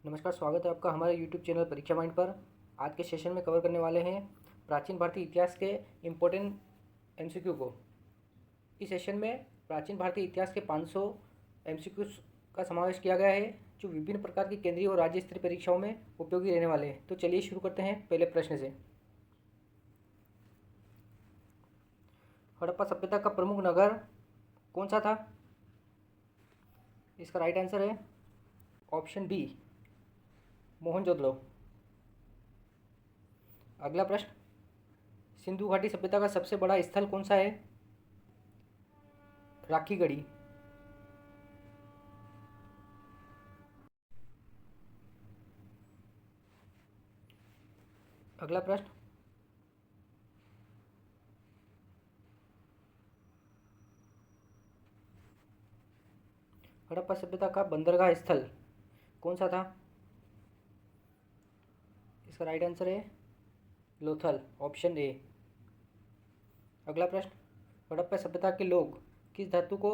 नमस्कार, स्वागत है आपका हमारे YouTube चैनल परीक्षा माइंड पर। आज के सेशन में कवर करने वाले हैं प्राचीन भारतीय इतिहास के इम्पोर्टेंट MCQ को। इस सेशन में प्राचीन भारतीय इतिहास के 500 MCQ का समावेश किया गया है, जो विभिन्न प्रकार की केंद्रीय और राज्य स्तरीय परीक्षाओं में उपयोगी रहने वाले हैं। तो चलिए शुरू करते हैं पहले प्रश्न से। हड़प्पा सभ्यता का प्रमुख नगर कौन सा था? इसका राइट आंसर है ऑप्शन बी, मोहनजोदड़ो। अगला प्रश्न, सिंधु घाटी सभ्यता का सबसे बड़ा स्थल कौन सा है? राखी गढ़ी। अगला प्रश्न, हड़प्पा सभ्यता का बंदरगाह स्थल कौन सा था? इसका राइट आंसर है लोथल, ऑप्शन ए। अगला प्रश्न, हड़प्पा सभ्यता के लोग किस धातु को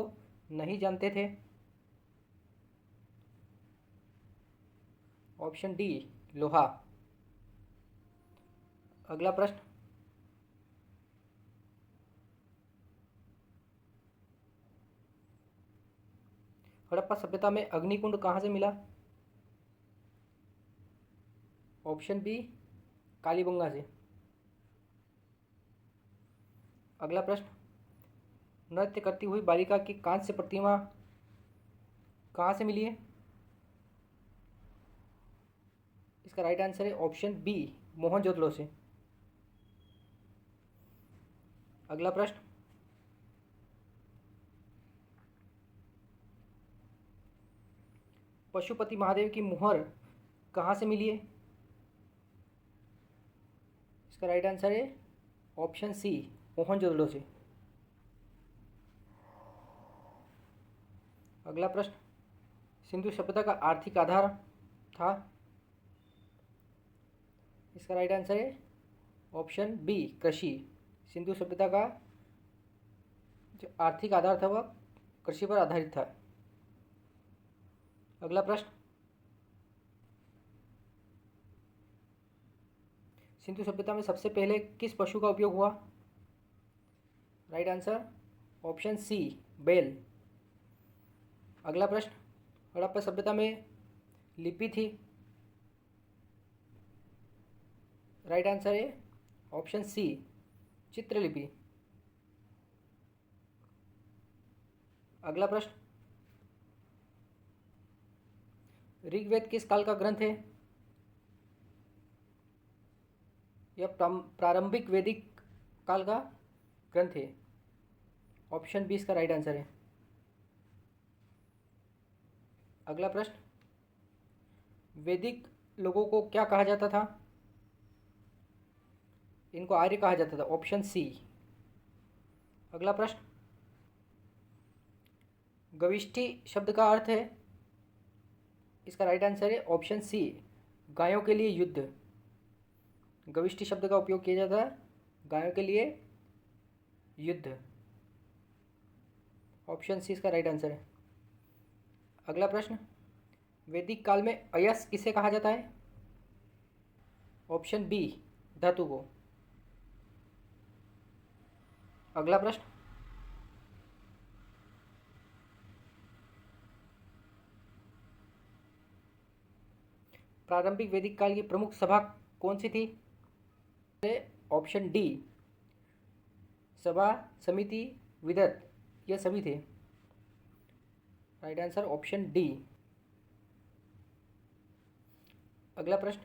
नहीं जानते थे? ऑप्शन डी, लोहा। अगला प्रश्न, हड़प्पा सभ्यता में अग्निकुंड कहाँ से मिला? ऑप्शन बी, कालीबंगा से। अगला प्रश्न, नृत्य करती हुई बालिका की कांस्य प्रतिमा कहाँ से मिली है? इसका राइट आंसर है ऑप्शन बी, मोहनजोदड़ो से। अगला प्रश्न, पशुपति महादेव की मुहर कहाँ से मिली है? इसका राइट आंसर है ऑप्शन सी, मोहनजोदड़ो से। अगला प्रश्न, सिंधु सभ्यता का आर्थिक आधार था? इसका राइट आंसर है ऑप्शन बी, कृषि। सिंधु सभ्यता का जो आर्थिक आधार था वह कृषि पर आधारित था। अगला प्रश्न, सिंधु सभ्यता में सबसे पहले किस पशु का उपयोग हुआ? राइट आंसर ऑप्शन सी, बैल। अगला प्रश्न, हड़प्पा सभ्यता में लिपि थी? राइट आंसर है ऑप्शन सी, चित्रलिपि। अगला प्रश्न, ऋग्वेद किस काल का ग्रंथ है? यह प्रारंभिक वैदिक काल का ग्रंथ है। ऑप्शन बी इसका राइट आंसर है। अगला प्रश्न, वैदिक लोगों को क्या कहा जाता था? इनको आर्य कहा जाता था। Option C. अगला प्रश्न, गविष्ठी शब्द का अर्थ है? इसका राइट आंसर है ऑप्शन सी, गायों के लिए युद्ध। गविष्ठी शब्द का उपयोग किया जाता है गायों के लिए युद्ध। ऑप्शन सी इसका राइट आंसर है। अगला प्रश्न, वैदिक काल में अयस किसे कहा जाता है? ऑप्शन बी, धातु को। अगला प्रश्न, प्रारंभिक वैदिक काल की प्रमुख सभा कौन सी थी? ऑप्शन डी, सभा, समिति, विदत, ये सभी थे। Right answer option D. अगला प्रश्न,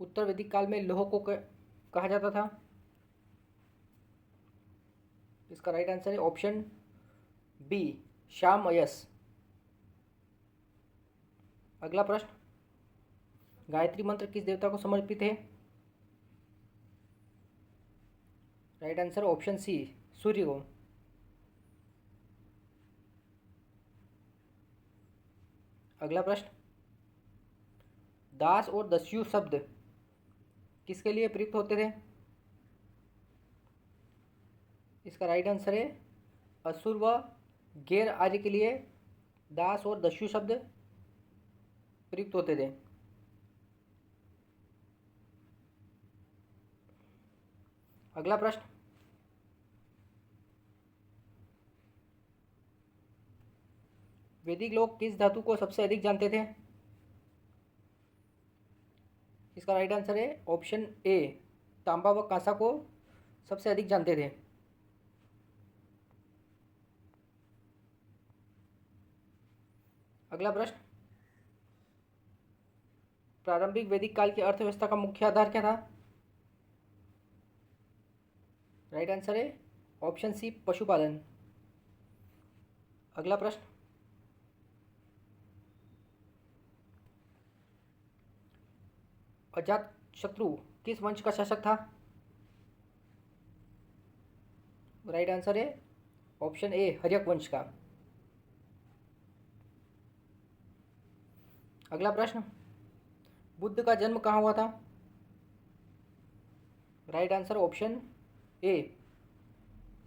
उत्तर वैदिक काल में लौह को कहा जाता था? इसका राइट आंसर है ऑप्शन बी, श्याम अयस। अगला प्रश्न, गायत्री मंत्र किस देवता को समर्पित है? राइट आंसर ऑप्शन सी, सूर्य को। अगला प्रश्न, दास और दस्यु शब्द किसके लिए प्रयुक्त होते थे? इसका राइट आंसर है असुर व गैर आर्य के लिए दास और दस्यु शब्द प्रयुक्त होते थे। अगला प्रश्न, वैदिक लोग किस धातु को सबसे अधिक जानते थे? इसका राइट आंसर है ऑप्शन ए, तांबा व कांसा को सबसे अधिक जानते थे। अगला प्रश्न, प्रारंभिक वैदिक काल की अर्थव्यवस्था का मुख्य आधार क्या था? राइट आंसर है ऑप्शन सी, पशुपालन। अगला प्रश्न, अजात शत्रु किस वंश का शासक था? राइट आंसर है ऑप्शन ए, हर्यक वंश का। अगला प्रश्न, बुद्ध का जन्म कहाँ हुआ था? Right answer option A,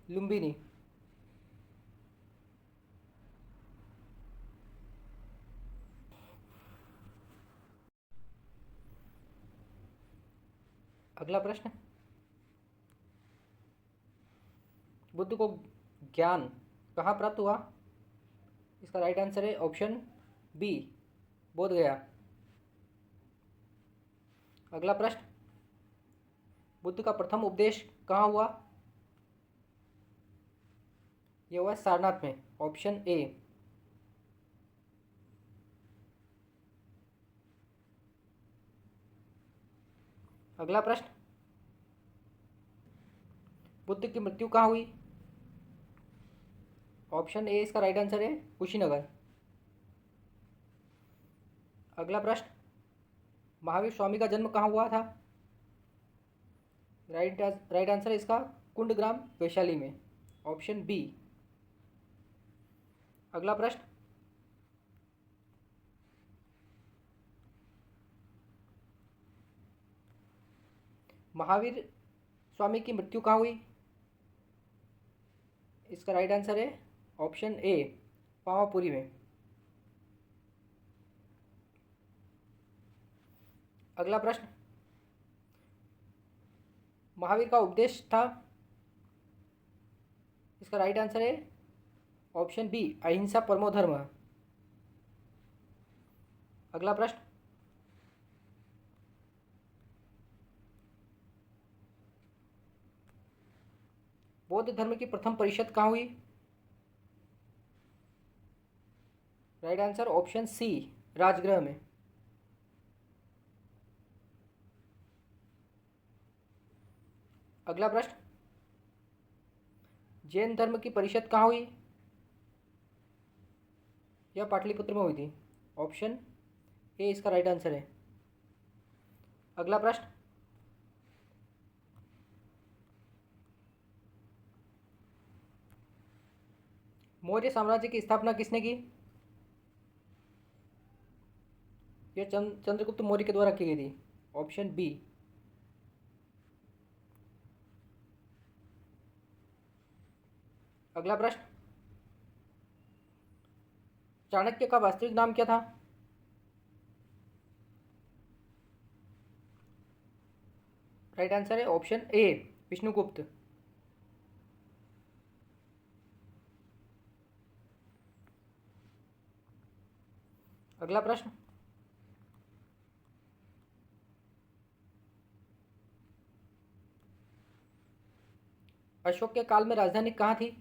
Lumbini. अगला प्रश्न, बुद्ध को ज्ञान कहाँ प्राप्त हुआ? इसका राइट आंसर है ऑप्शन बी, बोध गया। अगला प्रश्न, बुद्ध का प्रथम उपदेश कहाँ हुआ? यह हुआ सारनाथ में, ऑप्शन ए। अगला प्रश्न, बुद्ध की मृत्यु कहाँ हुई? ऑप्शन ए इसका राइट आंसर है कुशीनगर। अगला प्रश्न, महावीर स्वामी का जन्म कहाँ हुआ था? राइट आंसर है इसका कुंडग्राम, वैशाली में, ऑप्शन बी। अगला प्रश्न, महावीर स्वामी की मृत्यु कहाँ हुई? इसका राइट आंसर है ऑप्शन ए, पावापुरी में। अगला प्रश्न, महावीर का उपदेश था? इसका राइट आंसर है ऑप्शन बी, अहिंसा परमो धर्म। अगला प्रश्न, बौद्ध धर्म की प्रथम परिषद कहाँ हुई? Right answer option C, Rajgriha में। अगला प्रश्न, जैन धर्म की परिषद कहाँ हुई? यह पाटलिपुत्र में हुई थी, ऑप्शन ए इसका राइट आंसर है। अगला प्रश्न, मौर्य साम्राज्य की स्थापना किसने की? यह चंद्रगुप्त मौर्य के द्वारा की गई थी, ऑप्शन बी। अगला प्रश्न, चाणक्य का वास्तविक नाम क्या था? राइट आंसर है ऑप्शन ए, विष्णुगुप्त। अगला प्रश्न, अशोक के काल में राजधानी कहाँ थी?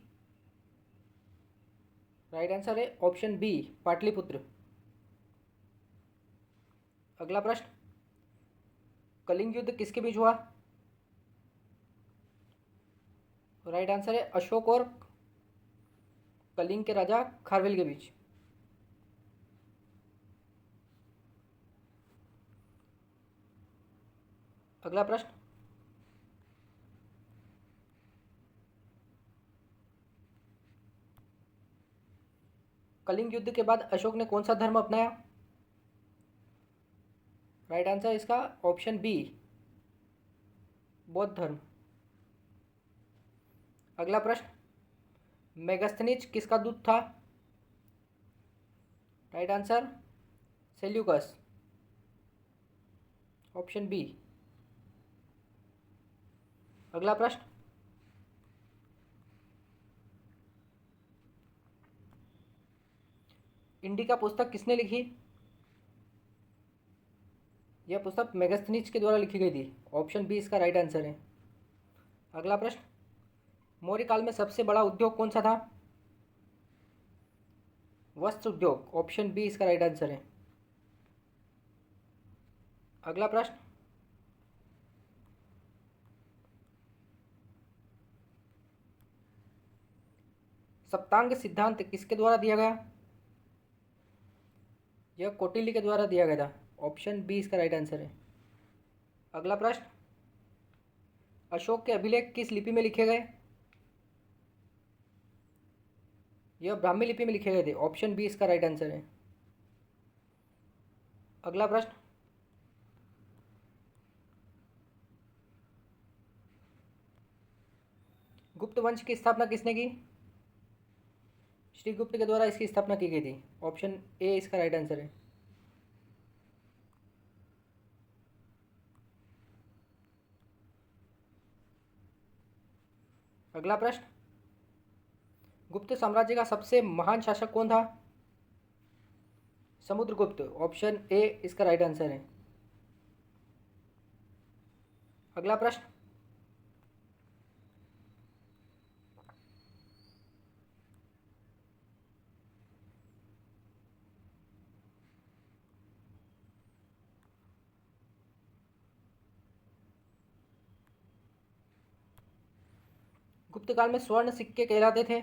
राइट आंसर है ऑप्शन बी, पाटलिपुत्र। अगला प्रश्न, कलिंग युद्ध किसके बीच हुआ? राइट आंसर है अशोक और कलिंग के राजा खारवेल के बीच। अगला प्रश्न, कलिंग युद्ध के बाद अशोक ने कौन सा धर्म अपनाया? राइट आंसर इसका ऑप्शन बी, बौद्ध धर्म। अगला प्रश्न, मेगास्थनीज किसका दूत था? Right answer Seleucus, option B. अगला प्रश्न, इंडिका पुस्तक किसने लिखी? यह पुस्तक मेगास्थनीज के द्वारा लिखी गई थी, ऑप्शन बी इसका राइट आंसर है। अगला प्रश्न, मौर्य काल में सबसे बड़ा उद्योग कौन सा था? वस्त्र उद्योग, ऑप्शन बी इसका राइट आंसर है। अगला प्रश्न, सप्तांग सिद्धांत किसके द्वारा दिया गया? यह कौटिल्य के द्वारा दिया गया था, ऑप्शन बी इसका राइट आंसर है। अगला प्रश्न, अशोक के अभिलेख किस लिपि में लिखे गए? यह ब्राह्मी लिपि में लिखे गए थे, ऑप्शन बी इसका राइट आंसर है। अगला प्रश्न, गुप्त वंश की स्थापना किसने की? श्रीगुप्त के द्वारा इसकी स्थापना की गई थी, ऑप्शन ए इसका राइट आंसर है। अगला प्रश्न, गुप्त साम्राज्य का सबसे महान शासक कौन था? समुद्रगुप्त, ऑप्शन ए इसका राइट आंसर है। अगला प्रश्न, गुप्त काल में स्वर्ण सिक्के कहलाते थे?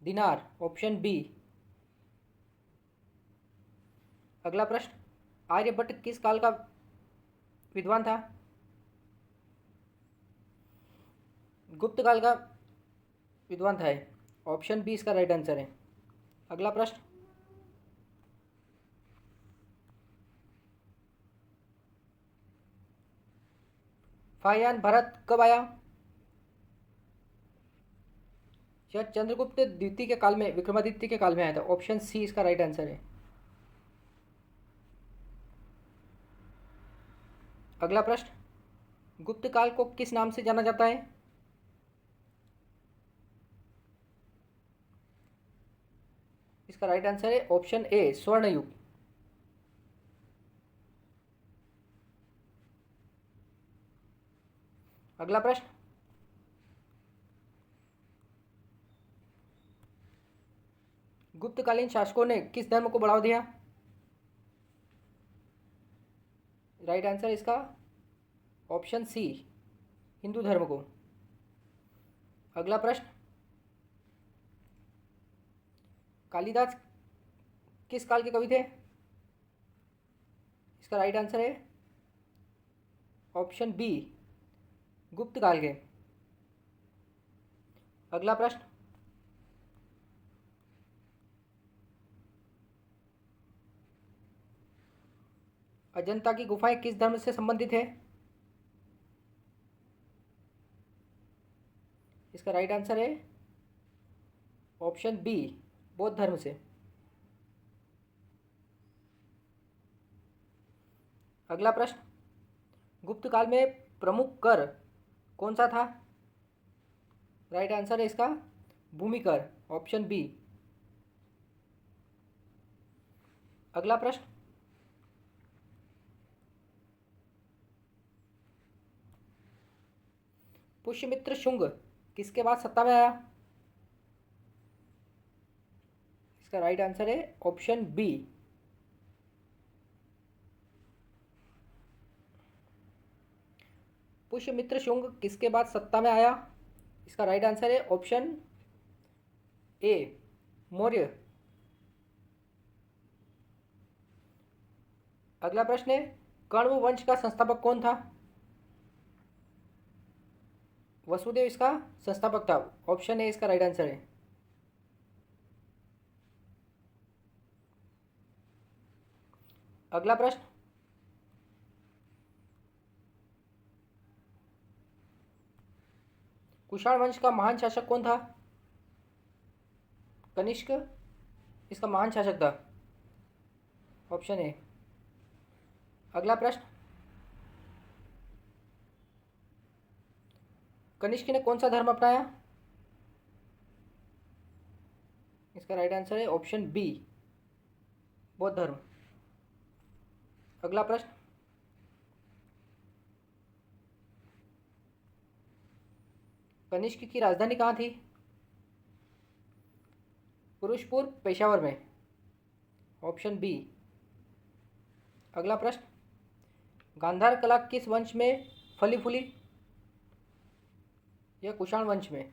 दिनार, ऑप्शन बी। अगला प्रश्न, आर्यभट्ट किस काल का विद्वान था? गुप्त काल का विद्वान था, ऑप्शन बी इसका राइट आंसर है। अगला प्रश्न, फाहियान भारत कब आया? यह चंद्रगुप्त द्वितीय के काल में, विक्रमादित्य के काल में आया था, ऑप्शन सी इसका राइट आंसर है। अगला प्रश्न, गुप्त काल को किस नाम से जाना जाता है? इसका राइट आंसर है ऑप्शन ए, स्वर्ण युग। अगला प्रश्न, गुप्तकालीन शासकों ने किस धर्म को बढ़ावा दिया? राइट आंसर इसका ऑप्शन सी, हिंदू धर्म को। अगला प्रश्न, कालिदास किस काल के कवि थे? इसका राइट आंसर है ऑप्शन बी, गुप्त काल के। अगला प्रश्न, अजंता की गुफाएं किस धर्म से संबंधित है? इसका राइट आंसर है ऑप्शन बी, बौद्ध धर्म से। अगला प्रश्न, गुप्त काल में प्रमुख कर कौन सा था? राइट आंसर है इसका भूमि कर, ऑप्शन बी। अगला प्रश्न, पुष्यमित्र शुंग किसके बाद सत्ता में आया? इसका राइट आंसर है ऑप्शन बी। पुष्यमित्र शुंग किसके बाद सत्ता में आया? इसका राइट आंसर है ऑप्शन ए, मौर्य। अगला प्रश्न है, कण्व वंश का संस्थापक कौन था? वसुदेव इसका संस्थापक था, ऑप्शन ए इसका राइट आंसर है। अगला प्रश्न, कुषाण वंश का महान शासक कौन था? कनिष्क इसका महान शासक था, ऑप्शन ए। अगला प्रश्न, कनिष्क ने कौन सा धर्म अपनाया? इसका राइट आंसर है ऑप्शन बी, बौद्ध धर्म। अगला प्रश्न, कनिष्क की राजधानी कहाँ थी? पुरुषपुर, पेशावर में। Option B. अगला प्रश्न, गांधार कला किस वंश में फली फूली? यह कुषाण वंश में,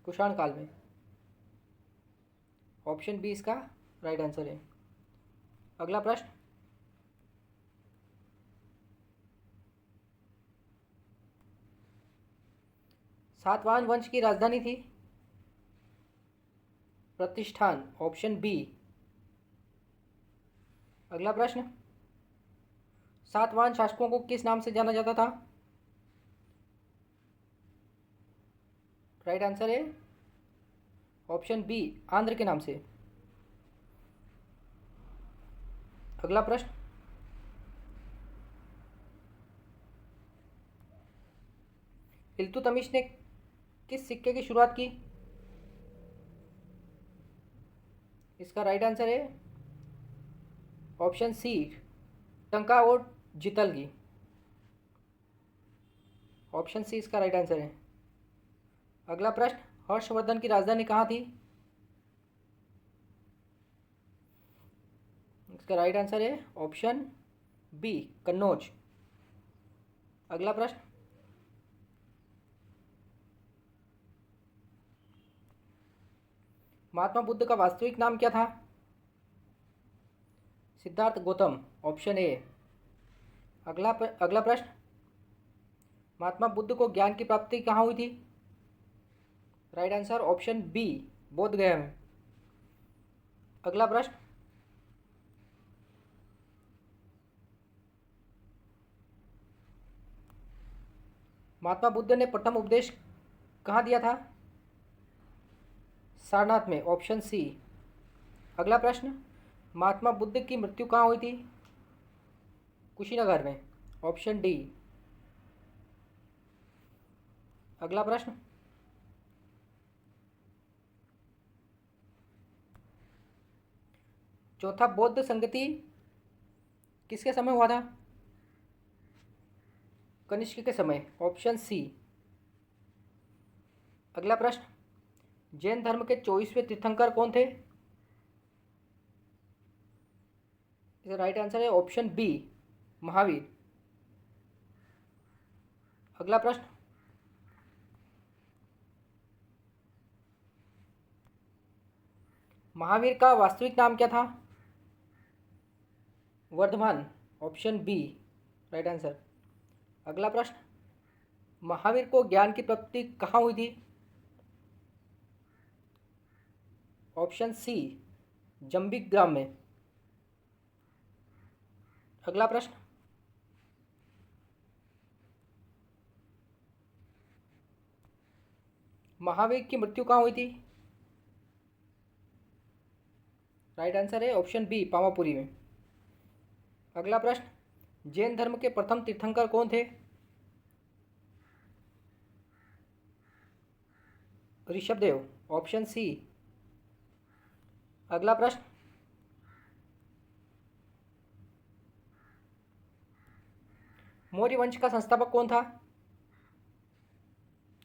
कुषाण काल में। ऑप्शन बी इसका राइट आंसर है। अगला प्रश्न, सातवाहन वंश की राजधानी थी? प्रतिष्ठान, ऑप्शन बी। अगला प्रश्न, सातवाहन शासकों को किस नाम से जाना जाता था? राइट आंसर है ऑप्शन बी, आंध्र के नाम से। अगला प्रश्न, इल्तुतमिश ने किस सिक्के की शुरुआत की? इसका राइट आंसर है ऑप्शन सी, टंका और जितल की। ऑप्शन सी इसका राइट आंसर है। अगला प्रश्न, हर्षवर्धन की राजधानी कहाँ थी? इसका राइट आंसर है ऑप्शन बी, कन्नौज। अगला प्रश्न, महात्मा बुद्ध का वास्तविक नाम क्या था? Siddharth Gautam, option A. अगला प्रश्न, महात्मा बुद्ध को ज्ञान की प्राप्ति कहाँ हुई थी? राइट आंसर ऑप्शन बी, बोध गया में। अगला प्रश्न, महात्मा बुद्ध ने प्रथम उपदेश कहाँ दिया था? सारनाथ में, ऑप्शन सी। अगला प्रश्न, महात्मा बुद्ध की मृत्यु कहाँ हुई थी? कुशीनगर में, ऑप्शन डी। अगला प्रश्न, चौथा बौद्ध संगति किसके समय हुआ था? कनिष्क के समय, ऑप्शन सी। अगला प्रश्न, जैन धर्म के 24वें तीर्थंकर कौन थे? इसका राइट आंसर है ऑप्शन बी, महावीर। अगला प्रश्न, महावीर का वास्तविक नाम क्या था? Varthaman, option B, right answer. अगला प्रश्न, महावीर को ज्ञान की प्राप्ति कहाँ हुई थी? ऑप्शन सी, जंबिक ग्राम में। अगला प्रश्न, महावीर की मृत्यु कहाँ हुई थी? राइट आंसर है ऑप्शन बी, पावापुरी में। अगला प्रश्न, जैन धर्म के प्रथम तीर्थंकर कौन थे? Rishabhdev, option C. अगला प्रश्न, मौर्य वंश का संस्थापक कौन था?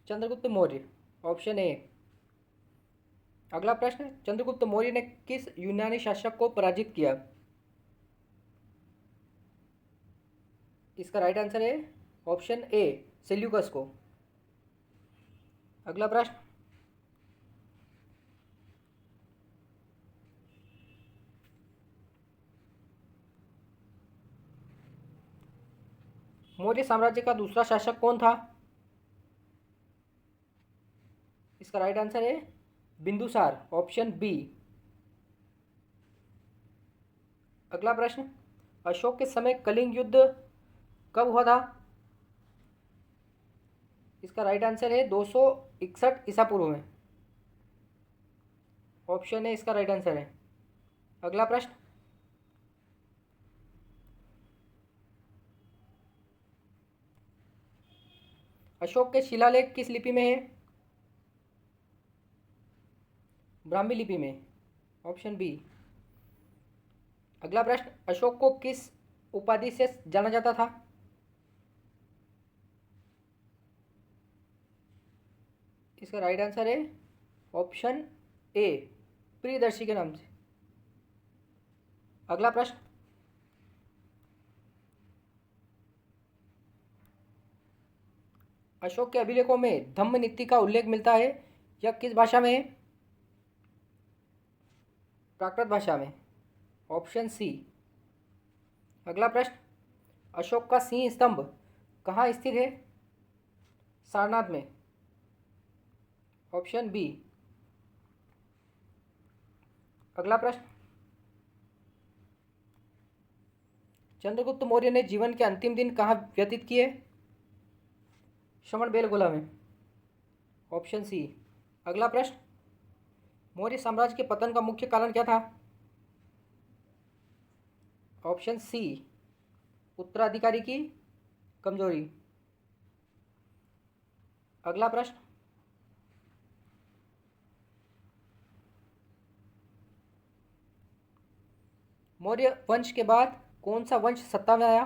Chandragupta Maurya, option A. अगला प्रश्न, चंद्रगुप्त मौर्य ने किस यूनानी शासक को पराजित किया? इसका राइट आंसर है ऑप्शन ए, सेल्यूकस को। अगला प्रश्न, मौर्य साम्राज्य का दूसरा शासक कौन था? इसका राइट आंसर है बिंदुसार, ऑप्शन बी। अगला प्रश्न, अशोक के समय कलिंग युद्ध कब हुआ था? इसका राइट आंसर है 261 ईसा पूर्व में। ऑप्शन ए इसका राइट आंसर है। अगला प्रश्न, अशोक के शिलालेख किस लिपि में है? ब्राह्मी लिपि में, ऑप्शन बी। अगला प्रश्न, अशोक को किस उपाधि से जाना जाता था? इसका राइट आंसर है ऑप्शन ए, प्रियदर्शी के नाम से। अगला प्रश्न, अशोक के अभिलेखों में धम्म नीति का उल्लेख मिलता है, यह किस भाषा में है? प्राकृत भाषा में, ऑप्शन सी। अगला प्रश्न, अशोक का सिंह स्तंभ कहाँ स्थित है? सारनाथ में, ऑप्शन बी। अगला प्रश्न, चंद्रगुप्त मौर्य ने जीवन के अंतिम दिन कहाँ व्यतीत किए? श्रवण बेलगोला में, ऑप्शन सी। अगला प्रश्न, मौर्य साम्राज्य के पतन का मुख्य कारण क्या था? ऑप्शन सी, उत्तराधिकारी की कमजोरी। अगला प्रश्न, मौर्य वंश के बाद कौन सा वंश सत्ता में आया?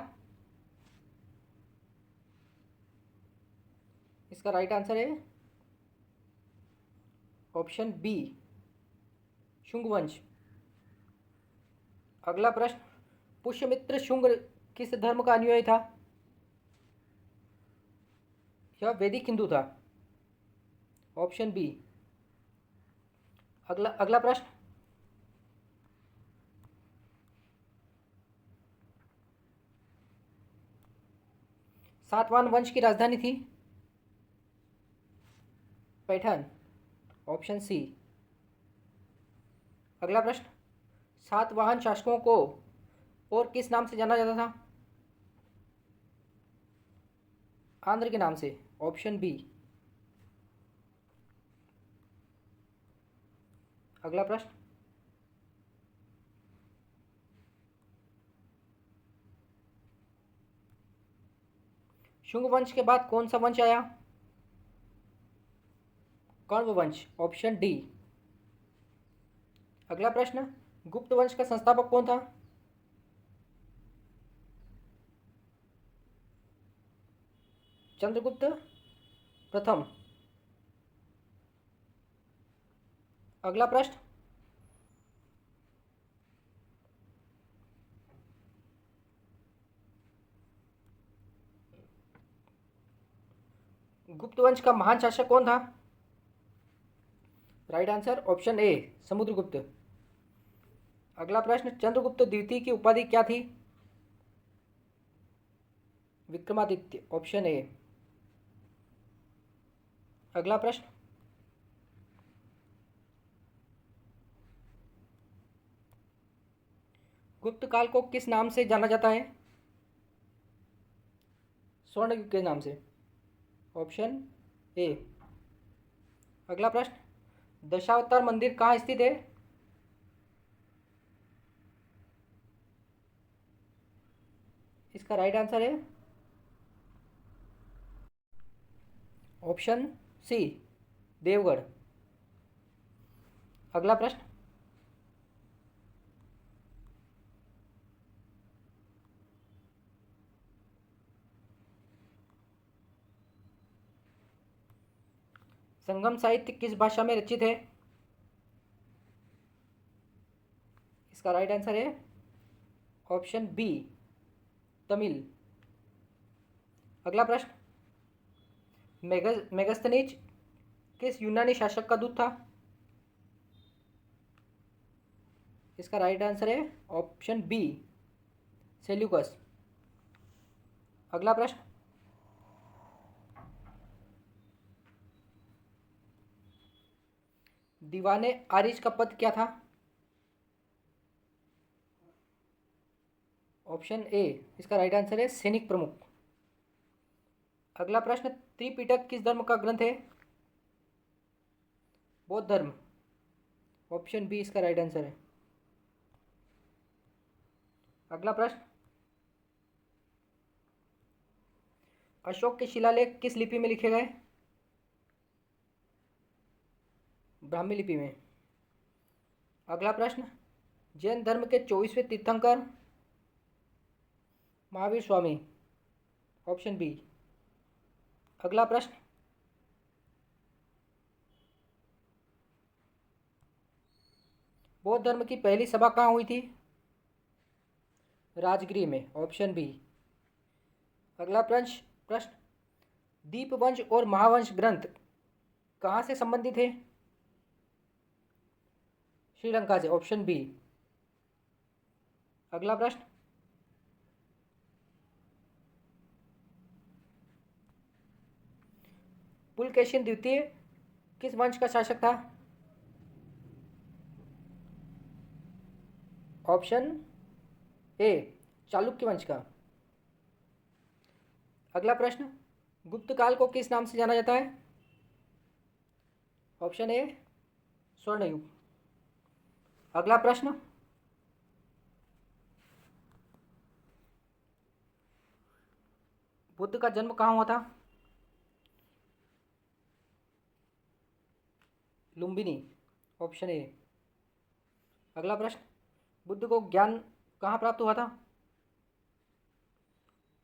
इसका राइट आंसर है ऑप्शन बी, शुंग वंश। अगला प्रश्न, पुष्यमित्र शुंग किस धर्म का अनुयायी था? यह वैदिक हिंदू था, ऑप्शन बी। अगला प्रश्न, सातवाहन वंश की राजधानी थी? Paithan, option C. अगला प्रश्न, सातवाहन शासकों को और किस नाम से जाना जाता था? आंध्र के नाम से, ऑप्शन बी। अगला प्रश्न, शुंग वंश के बाद कौन सा वंश आया? कण्व वंश, ऑप्शन डी। अगला प्रश्न, गुप्त वंश का संस्थापक कौन था? चंद्रगुप्त प्रथम। अगला प्रश्न, गुप्त वंश का महान शासक कौन था? Right answer option A, Samudragupta. अगला प्रश्न, चंद्रगुप्त द्वितीय की उपाधि क्या थी? Vikramaditya, option A. अगला प्रश्न, गुप्त काल को किस नाम से जाना जाता है? स्वर्ण युग के नाम से, ऑप्शन ए। अगला प्रश्न, दशावतार मंदिर कहाँ स्थित है? इसका राइट आंसर है ऑप्शन सी, देवगढ़। अगला प्रश्न, संगम साहित्य किस भाषा में रचित है? इसका राइट आंसर है ऑप्शन बी, तमिल। अगला प्रश्न, मेगस्थनीज किस यूनानी शासक का दूत था? इसका राइट आंसर है ऑप्शन बी, सेल्यूकस। अगला प्रश्न, दीवाने आरिज का पद क्या था? ऑप्शन ए, इसका राइट आंसर है सैनिक प्रमुख। अगला प्रश्न, त्रिपिटक किस धर्म का ग्रंथ है? बौद्ध धर्म, ऑप्शन बी इसका राइट आंसर है। अगला प्रश्न, अशोक के शिलालेख किस लिपि में लिखे गए? ब्राह्मी लिपि में। अगला प्रश्न, जैन धर्म के 24वें तीर्थंकर? Mahavir Swami, option B. अगला प्रश्न, बौद्ध धर्म की पहली सभा कहाँ हुई थी? राजगृह में, ऑप्शन बी। अगला प्रश्न, दीपवंश और महावंश ग्रंथ कहाँ से संबंधित है? श्रीलंका से, ऑप्शन बी। अगला प्रश्न, पुलकेशिन द्वितीय किस वंश का शासक था? ऑप्शन ए, चालुक्य वंश का। अगला प्रश्न, गुप्त काल को किस नाम से जाना जाता है? ऑप्शन ए, स्वर्णयुग। अगला प्रश्न, बुद्ध का जन्म कहाँ हुआ था? Lumbini, option A. अगला प्रश्न, बुद्ध को ज्ञान कहाँ प्राप्त हुआ था?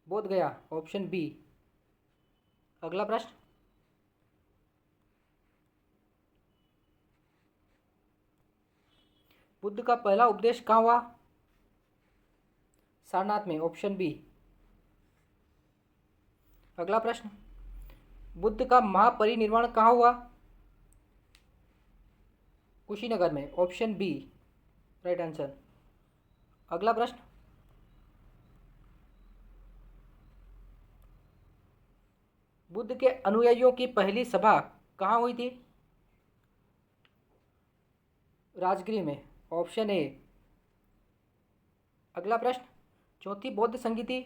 बोध गया, ऑप्शन बी। अगला प्रश्न, बुद्ध का पहला उपदेश कहाँ हुआ? सारनाथ में, ऑप्शन बी। अगला प्रश्न, बुद्ध का महापरिनिर्वाण कहाँ हुआ? कुशीनगर में, ऑप्शन बी, राइट आंसर। अगला प्रश्न, बुद्ध के अनुयायियों की पहली सभा कहाँ हुई थी? राजगृह में, ऑप्शन ए। अगला प्रश्न, चौथी बौद्ध संगीति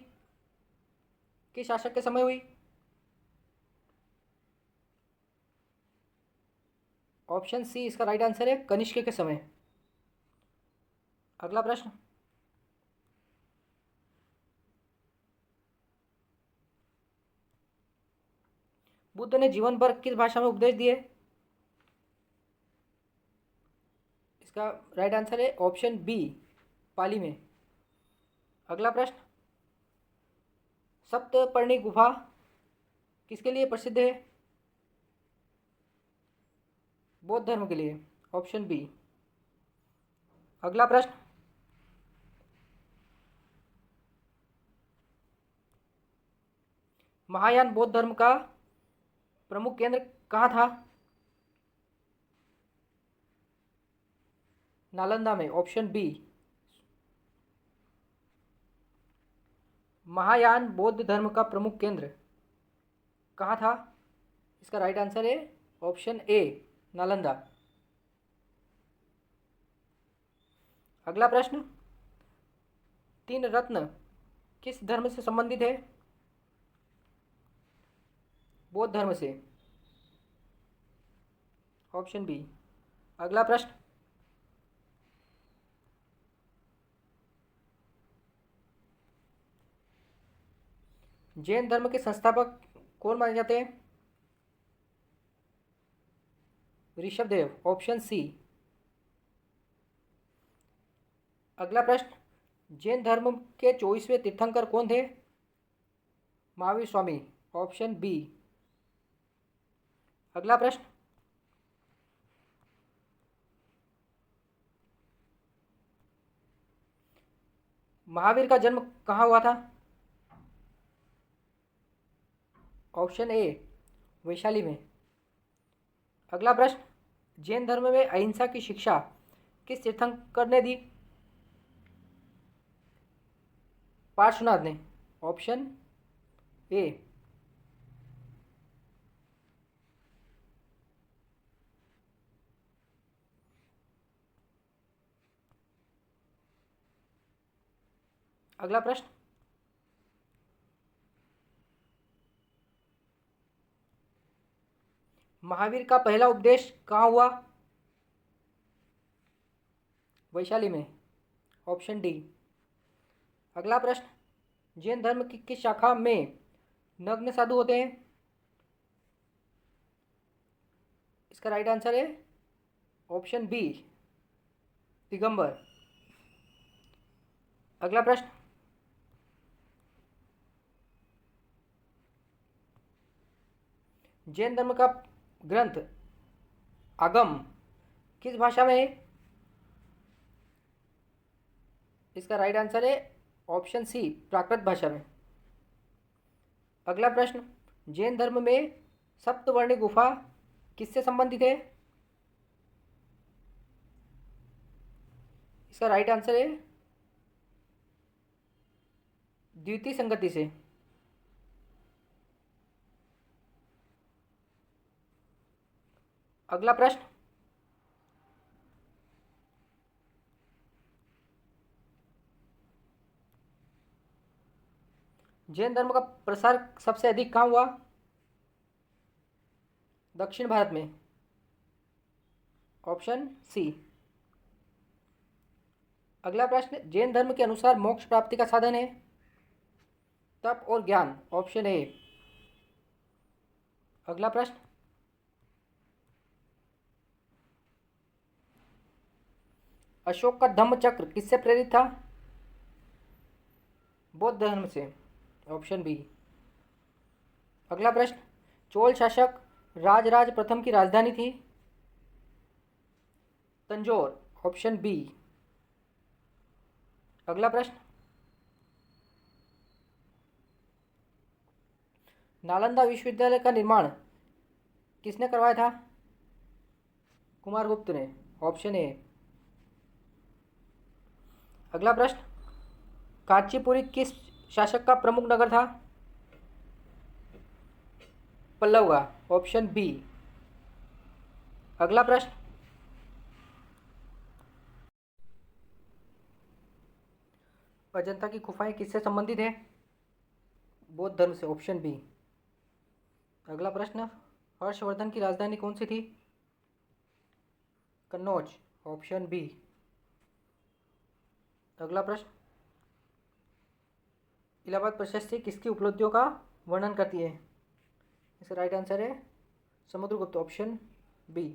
किस शासक के समय हुई? ऑप्शन सी इसका राइट आंसर है, कनिष्क के समय। अगला प्रश्न, बुद्ध ने जीवन भर किस भाषा में उपदेश दिए? इसका राइट आंसर है ऑप्शन बी, पाली में। अगला प्रश्न, सप्तपर्णी गुफा किसके लिए प्रसिद्ध है? बौद्ध धर्म के लिए, ऑप्शन बी। अगला प्रश्न, महायान बौद्ध धर्म का प्रमुख केंद्र कहाँ था? नालंदा में, ऑप्शन बी। महायान बौद्ध धर्म का प्रमुख केंद्र कहाँ था? इसका राइट आंसर है ऑप्शन ए, नालंदा। अगला प्रश्न, तीन रत्न किस धर्म से संबंधित है? बौद्ध धर्म से, ऑप्शन बी। अगला प्रश्न, जैन धर्म के संस्थापक कौन माने जाते हैं? Rishabhdev, option C. अगला प्रश्न, जैन धर्म के 24वें तीर्थंकर कौन थे? Mahavira Swami, option B. अगला प्रश्न, महावीर का जन्म कहाँ हुआ था? ऑप्शन ए, वैशाली में। अगला प्रश्न, जैन धर्म में अहिंसा की शिक्षा किस तीर्थंकर ने दी? पार्श्वनाथ ने, ऑप्शन ए। अगला प्रश्न, महावीर का पहला उपदेश कहाँ हुआ? वैशाली में, ऑप्शन डी। अगला प्रश्न, जैन धर्म की किस शाखा में नग्न साधु होते हैं? इसका राइट आंसर है ऑप्शन बी, दिगंबर। अगला प्रश्न, जैन धर्म का ग्रंथ आगम किस भाषा में है? इसका राइट आंसर है ऑप्शन सी, प्राकृत भाषा में। अगला प्रश्न, जैन धर्म में सप्तवर्णी गुफा किससे संबंधित है? इसका राइट आंसर है द्वितीय संगति से। अगला प्रश्न, जैन धर्म का प्रसार सबसे अधिक कहाँ हुआ? दक्षिण भारत में, ऑप्शन सी। अगला प्रश्न, जैन धर्म के अनुसार मोक्ष प्राप्ति का साधन है तप और ज्ञान, ऑप्शन ए। अगला प्रश्न, अशोक का धम्म चक्र किससे प्रेरित था? बौद्ध धर्म से, ऑप्शन बी। अगला प्रश्न, चोल शासक राजराज प्रथम की राजधानी थी? Tanjore, option B. अगला प्रश्न, नालंदा विश्वविद्यालय का निर्माण किसने करवाया था? कुमारगुप्त ने, ऑप्शन ए। अगला प्रश्न, कांचीपुरी किस शासक का प्रमुख नगर था? पल्लव का, ऑप्शन बी। अगला प्रश्न, अजंता की गुफाएं किससे संबंधित है? बौद्ध धर्म से, ऑप्शन बी। अगला प्रश्न, हर्षवर्धन की राजधानी कौन सी थी? Kannauj, option B. अगला प्रश्न, इलाहाबाद प्रशस्ति किसकी उपलब्धियों का वर्णन करती है? इसका राइट आंसर है समुद्रगुप्त, ऑप्शन बी।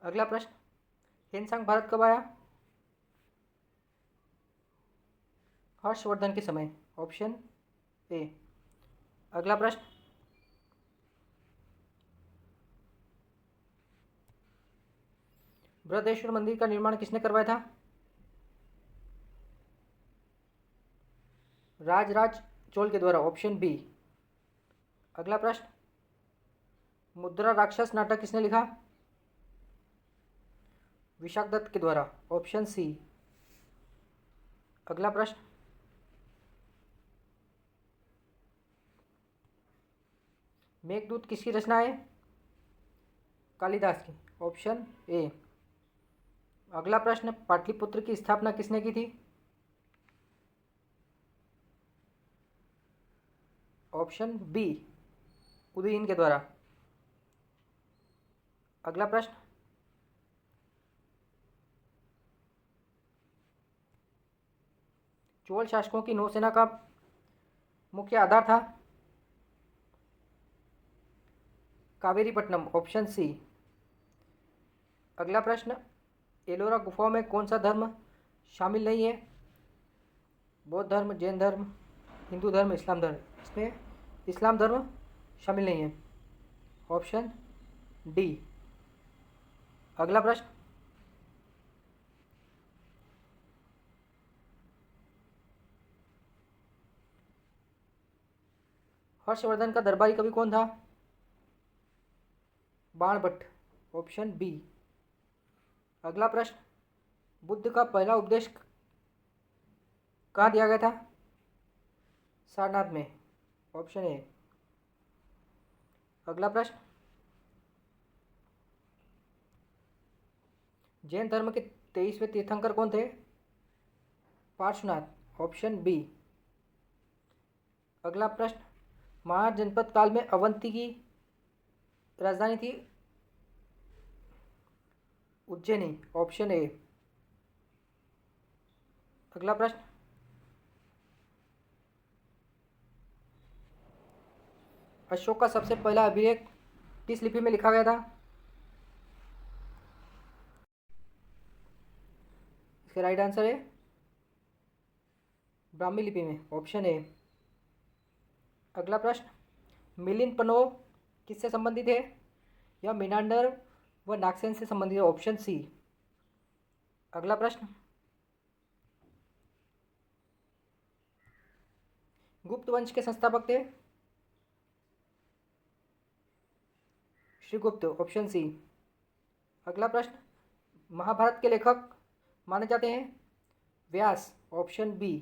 अगला प्रश्न, हेनसांग भारत कब आया? हर्षवर्धन के समय, ऑप्शन ए। अगला प्रश्न, बृहदेश्वर मंदिर का निर्माण किसने करवाया था? राजराज चोल के द्वारा, ऑप्शन बी। अगला प्रश्न, मुद्रा राक्षस नाटक किसने लिखा? विशाखदत्त के द्वारा, ऑप्शन सी। अगला प्रश्न, मेघदूत किसकी रचना है? कालिदास की, ऑप्शन ए। अगला प्रश्न, पाटलिपुत्र की स्थापना किसने की थी? ऑप्शन बी, उदयन के द्वारा। अगला प्रश्न, चोल शासकों की नौसेना का मुख्य आधार था? Kaveripattinam, option C. अगला प्रश्न, एलोरा गुफाओं में कौन सा धर्म शामिल नहीं है? बौद्ध धर्म, जैन धर्म, हिंदू धर्म, इस्लाम धर्म। इसमें इस्लाम धर्म शामिल नहीं है, ऑप्शन डी। अगला प्रश्न, हर्षवर्धन का दरबारी कवि कौन था? Banabhatta, option B. अगला प्रश्न, बुद्ध का पहला उपदेश कहाँ दिया गया था? सारनाथ में, ऑप्शन ए। अगला प्रश्न, जैन धर्म के 23वें तीर्थंकर कौन थे? Parshvanath, option B. अगला प्रश्न, महार जनपद काल में अवंती की राजधानी थी? Ujjaini, option A. अगला प्रश्न, अशोक का सबसे पहला अभिलेख किस लिपि में लिखा गया था? इसका राइट आंसर है ब्राह्मी लिपि में, ऑप्शन ए। अगला प्रश्न, मिलिंद पनोव किससे संबंधित है? या मिनांडर व नाक्सेन से संबंधित है, ऑप्शन सी। अगला प्रश्न, गुप्त वंश के संस्थापक थे? Shrigupta, option C. अगला प्रश्न, महाभारत के लेखक माने जाते हैं? Vyasa, option B.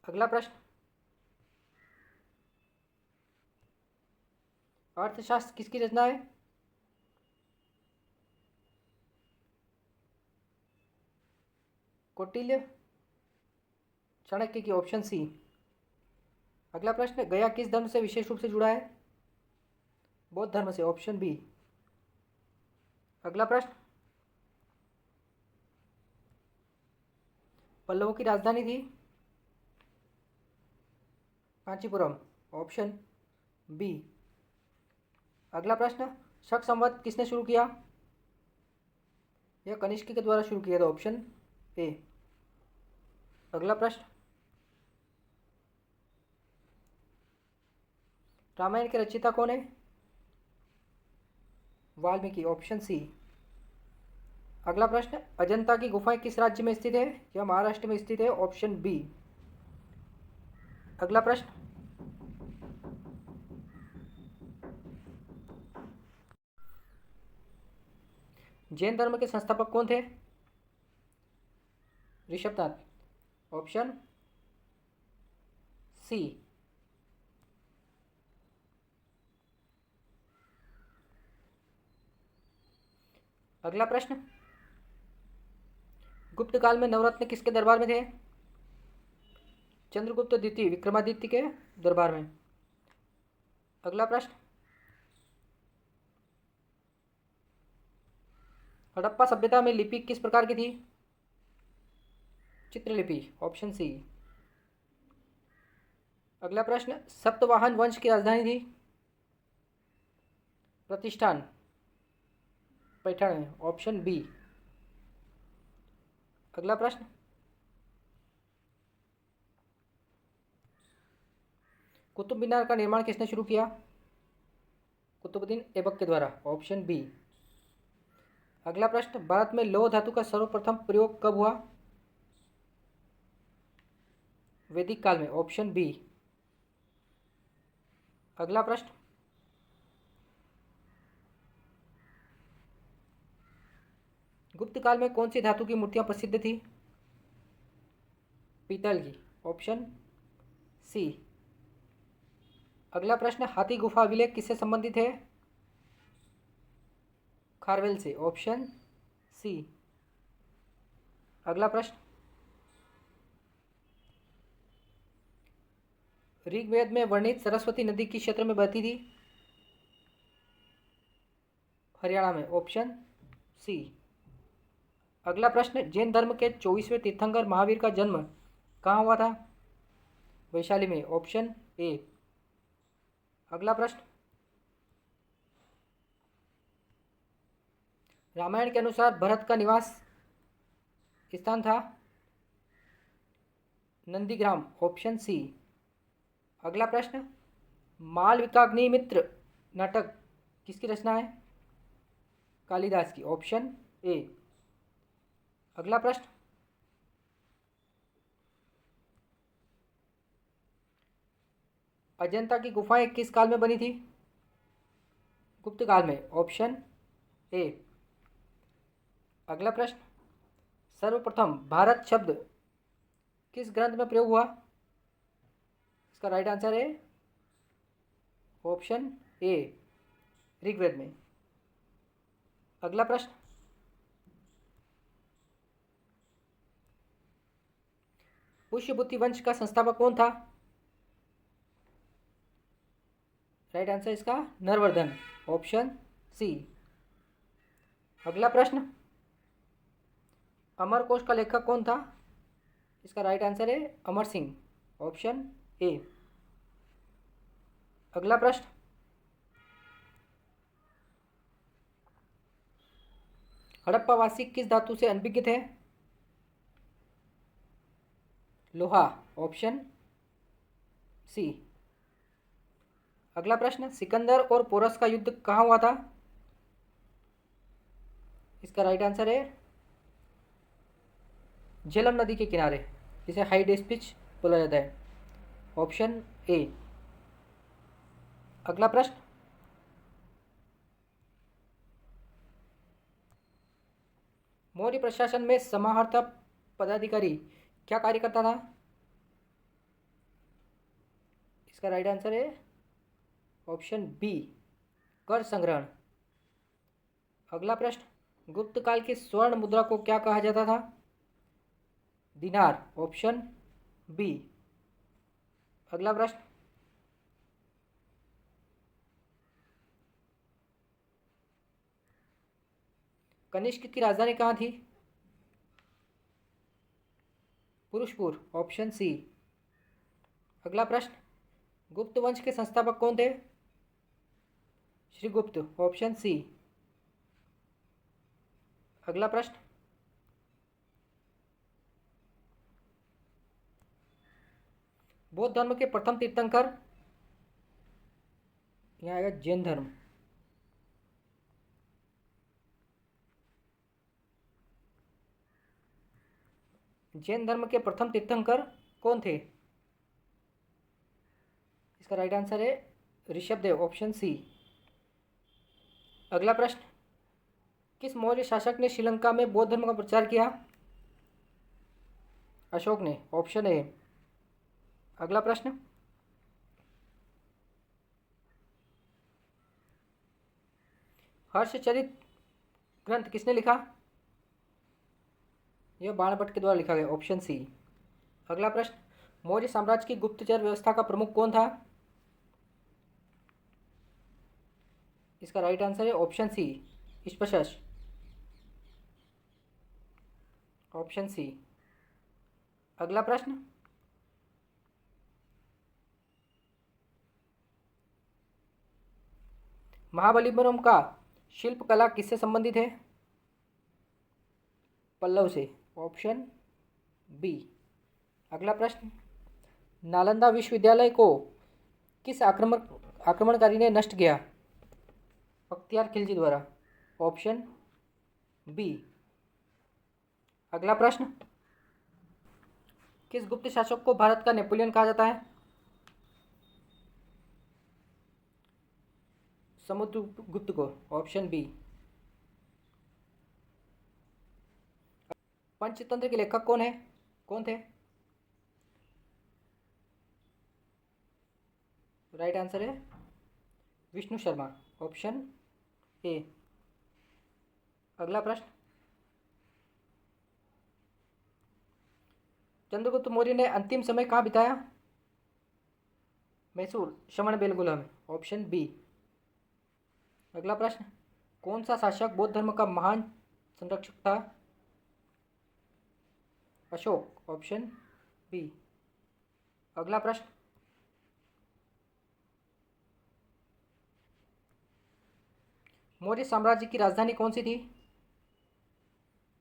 अगला प्रश्न, अर्थशास्त्र किसकी रचना है? कौटिल्य, चाणक्य की, ऑप्शन सी। अगला प्रश्न, गया किस धर्म से विशेष रूप से जुड़ा है? बौद्ध धर्म से, ऑप्शन बी। अगला प्रश्न, पल्लवों की राजधानी थी? Kanchipuram, option B. अगला प्रश्न, शक संवत किसने शुरू किया? यह कनिष्क के द्वारा शुरू किया था, ऑप्शन ए। अगला प्रश्न, रामायण के रचयिता कौन है? Valmiki, option C. अगला प्रश्न, अजंता की गुफाएं किस राज्य में स्थित है? यह महाराष्ट्र में स्थित है, ऑप्शन बी। अगला प्रश्न, जैन धर्म के संस्थापक कौन थे? Rishabhanath, option C. अगला प्रश्न, गुप्त काल में नवरत्न किसके दरबार में थे? चंद्रगुप्त द्वितीय विक्रमादित्य के दरबार में। अगला प्रश्न, हड़प्पा सभ्यता में लिपि किस प्रकार की थी? चित्रलिपि, ऑप्शन सी। अगला प्रश्न, सप्तवाहन वंश की राजधानी थी? प्रतिष्ठान, पैठण में, ऑप्शन बी। अगला प्रश्न, कुतुब मीनार का निर्माण किसने शुरू किया? कुतुबुद्दीन ऐबक के द्वारा, ऑप्शन बी। अगला प्रश्न, भारत में लौह धातु का सर्वप्रथम प्रयोग कब हुआ? वैदिक काल में, ऑप्शन बी। अगला प्रश्न, गुप्त काल में कौन सी धातु की मूर्तियां प्रसिद्ध थी? पीतल की, ऑप्शन सी। अगला प्रश्न, हाथी गुफा अभिलेख किससे संबंधित है? खारवेल से, ऑप्शन सी। अगला प्रश्न, ऋग्वेद में वर्णित सरस्वती नदी किस क्षेत्र में बहती थी? हरियाणा में, ऑप्शन सी। अगला प्रश्न, जैन धर्म के 24वें तीर्थंकर महावीर का जन्म कहाँ हुआ था? वैशाली में, ऑप्शन ए। अगला प्रश्न, रामायण के अनुसार भरत का निवास स्थान था? Nandigram, option C. अगला प्रश्न, मालविकाग्निमित्र नाटक किसकी रचना है? कालिदास की, ऑप्शन ए। अगला प्रश्न, अजंता की गुफाएं किस काल में बनी थी? गुप्त काल में, ऑप्शन ए। अगला प्रश्न, सर्वप्रथम भारत शब्द किस ग्रंथ में प्रयोग हुआ? इसका राइट आंसर है ऑप्शन ए, ऋग्वेद में। अगला प्रश्न, पुष्यभूति वंश का संस्थापक कौन था? राइट आंसर इसका नरवर्धन, ऑप्शन सी। अगला प्रश्न, अमरकोश का लेखक कौन था? इसका राइट आंसर है अमर सिंह, ऑप्शन ए। अगला प्रश्न, हड़प्पावासी किस धातु से अनभिज्ञ थे? लोहा, ऑप्शन सी। अगला प्रश्न, सिकंदर और पोरस का युद्ध कहाँ हुआ था? इसका राइट आंसर है झेलम नदी के किनारे, जिसे हाइडेस्पिच बोला जाता है, ऑप्शन ए। अगला प्रश्न, मौर्य प्रशासन में समाहर्ता पदाधिकारी क्या कार्य करता था? इसका राइट आंसर है ऑप्शन बी, कर संग्रहण। अगला प्रश्न, गुप्त काल की स्वर्ण मुद्रा को क्या कहा जाता था? दिनार, ऑप्शन बी। अगला प्रश्न, कनिष्क की राजधानी कहाँ थी? Purushapura, option C. अगला प्रश्न, गुप्त वंश के संस्थापक कौन थे? Shrigupta, option C. अगला प्रश्न, बौद्ध धर्म के प्रथम तीर्थंकर? यहाँ आएगा जैन धर्म। जैन धर्म के प्रथम तीर्थंकर कौन थे? इसका राइट आंसर है ऋषभदेव, ऑप्शन सी। अगला प्रश्न, किस मौर्य शासक ने श्रीलंका में बौद्ध धर्म का प्रचार किया? अशोक ने, ऑप्शन ए। अगला प्रश्न, हर्षचरित ग्रंथ किसने लिखा? यह बाणभट्ट के द्वारा लिखा गया, ऑप्शन सी। अगला प्रश्न, मौर्य साम्राज्य की गुप्तचर व्यवस्था का प्रमुख कौन था? इसका राइट आंसर है ऑप्शन सी, स्पशस, ऑप्शन सी। अगला प्रश्न, महाबलीपुरम का शिल्पकला किससे संबंधित है? पल्लव से, ऑप्शन बी। अगला प्रश्न, नालंदा विश्वविद्यालय को किस आक्रमणकारी ने नष्ट किया? बख्तियार खिलजी द्वारा, ऑप्शन बी। अगला प्रश्न, किस गुप्त शासक को भारत का नेपोलियन कहा जाता है? समुद्रगुप्त को, ऑप्शन बी। पंचतंत्र के लेखक कौन थे? राइट आंसर है विष्णु शर्मा, ऑप्शन ए। अगला प्रश्न, चंद्रगुप्त मौर्य ने अंतिम समय कहाँ बिताया? मैसूर, श्रवण बेलगोला में, ऑप्शन बी। अगला प्रश्न, कौन सा शासक बौद्ध धर्म का महान संरक्षक था? Ashoka, option B. अगला प्रश्न, मौर्य साम्राज्य की राजधानी कौन सी थी?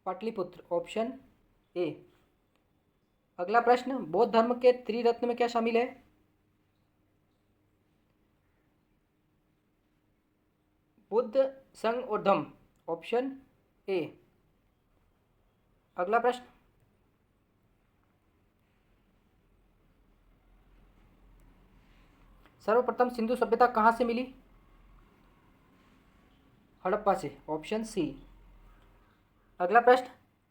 Pataliputra, option A. अगला प्रश्न, बौद्ध धर्म के त्रिरत्न में क्या शामिल है? बुद्ध, संघ और धम्म, ऑप्शन ए। अगला प्रश्न, सर्वप्रथम सिंधु सभ्यता कहाँ से मिली? हड़प्पा से, ऑप्शन सी। अगला प्रश्न,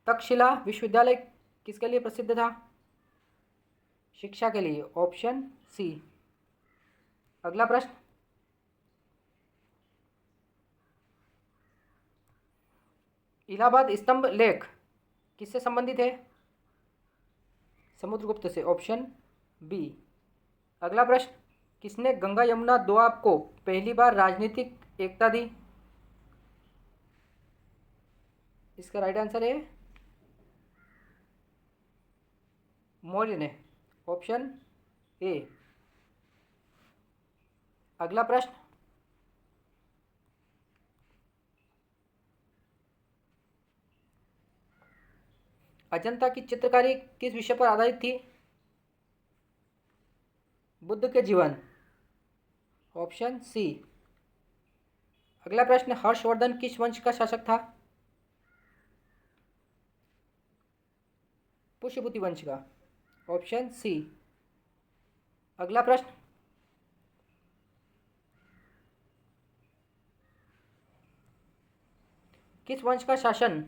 तक्षशिला विश्वविद्यालय किसके लिए प्रसिद्ध था? शिक्षा के लिए, ऑप्शन सी। अगला प्रश्न, इलाहाबाद स्तंभ लेख किससे संबंधित है? समुद्रगुप्त से, ऑप्शन बी। अगला प्रश्न, किसने गंगा यमुना दोआब को पहली बार राजनीतिक एकता दी? इसका राइट आंसर है मौर्य ने, ऑप्शन ए। अगला प्रश्न, अजंता की चित्रकारी किस विषय पर आधारित थी? बुद्ध के जीवन, ऑप्शन सी। अगला प्रश्न, हर्षवर्धन किस वंश का शासक था? पुष्यभूति वंश का, ऑप्शन सी। अगला प्रश्न, किस वंश का शासन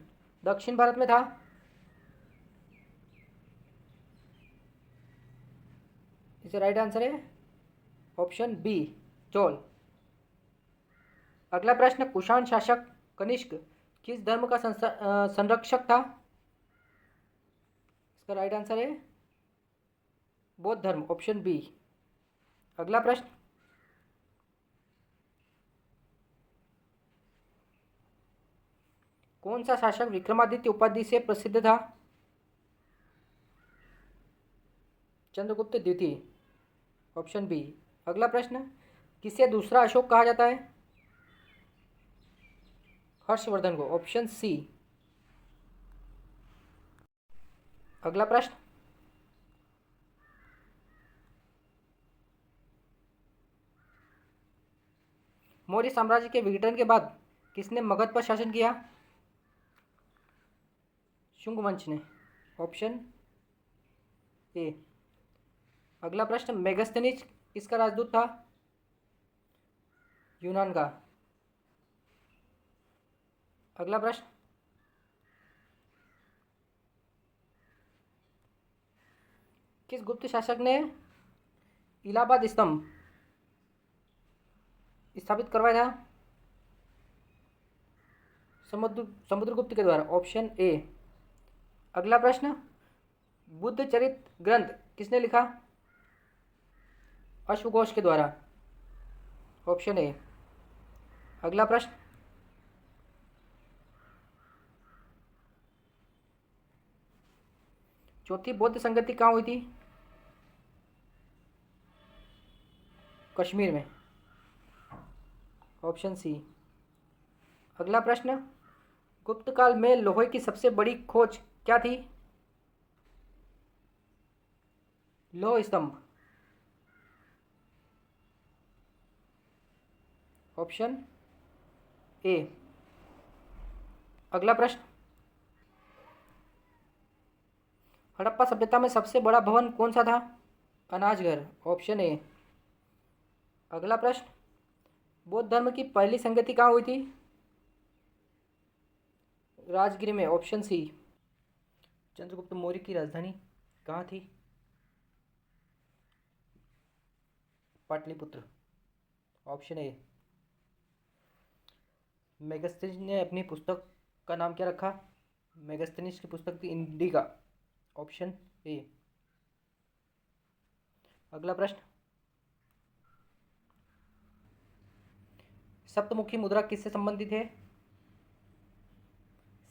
दक्षिण भारत में था? इसका राइट आंसर है ऑप्शन बी, चोल। अगला प्रश्न, कुषाण शासक कनिष्क किस धर्म का संरक्षक था? इसका राइट आंसर है बौद्ध धर्म, ऑप्शन बी। अगला प्रश्न, कौन सा शासक विक्रमादित्य उपाधि से प्रसिद्ध था? चंद्रगुप्त द्वितीय, ऑप्शन बी। अगला प्रश्न, किसे दूसरा अशोक कहा जाता है? हर्षवर्धन को, ऑप्शन सी। अगला प्रश्न, मौर्य साम्राज्य के विघटन के बाद किसने मगध पर शासन किया? शुंग वंश ने, ऑप्शन ए। अगला प्रश्न, मेगस्थनीज किसका राजदूत था? यूनान का। अगला प्रश्न, किस गुप्त शासक ने इलाहाबाद स्तंभ स्थापित करवाया था? समुद्रगुप्त के द्वारा, ऑप्शन ए। अगला प्रश्न, बुद्ध चरित ग्रंथ किसने लिखा? अश्वघोष के द्वारा, ऑप्शन ए। अगला प्रश्न, चौथी बौद्ध संगति कहाँ हुई थी? कश्मीर में, ऑप्शन सी। अगला प्रश्न, गुप्त काल में लोहे की सबसे बड़ी खोज क्या थी? लौह स्तंभ, ऑप्शन ए। अगला प्रश्न, हड़प्पा सभ्यता में सबसे बड़ा भवन कौन सा था? अनाजघर, ऑप्शन ए। अगला प्रश्न, बौद्ध धर्म की पहली संगति कहाँ हुई थी? राजगिर में, ऑप्शन सी। चंद्रगुप्त मौर्य की राजधानी कहाँ थी? पाटलिपुत्र, ऑप्शन ए। मेगस्थनीज ने अपनी पुस्तक का नाम क्या रखा? मेगस्थनीज की पुस्तक थी इंडिका, ऑप्शन ए। अगला प्रश्न, सप्तमुखी मुद्रा किससे संबंधित है?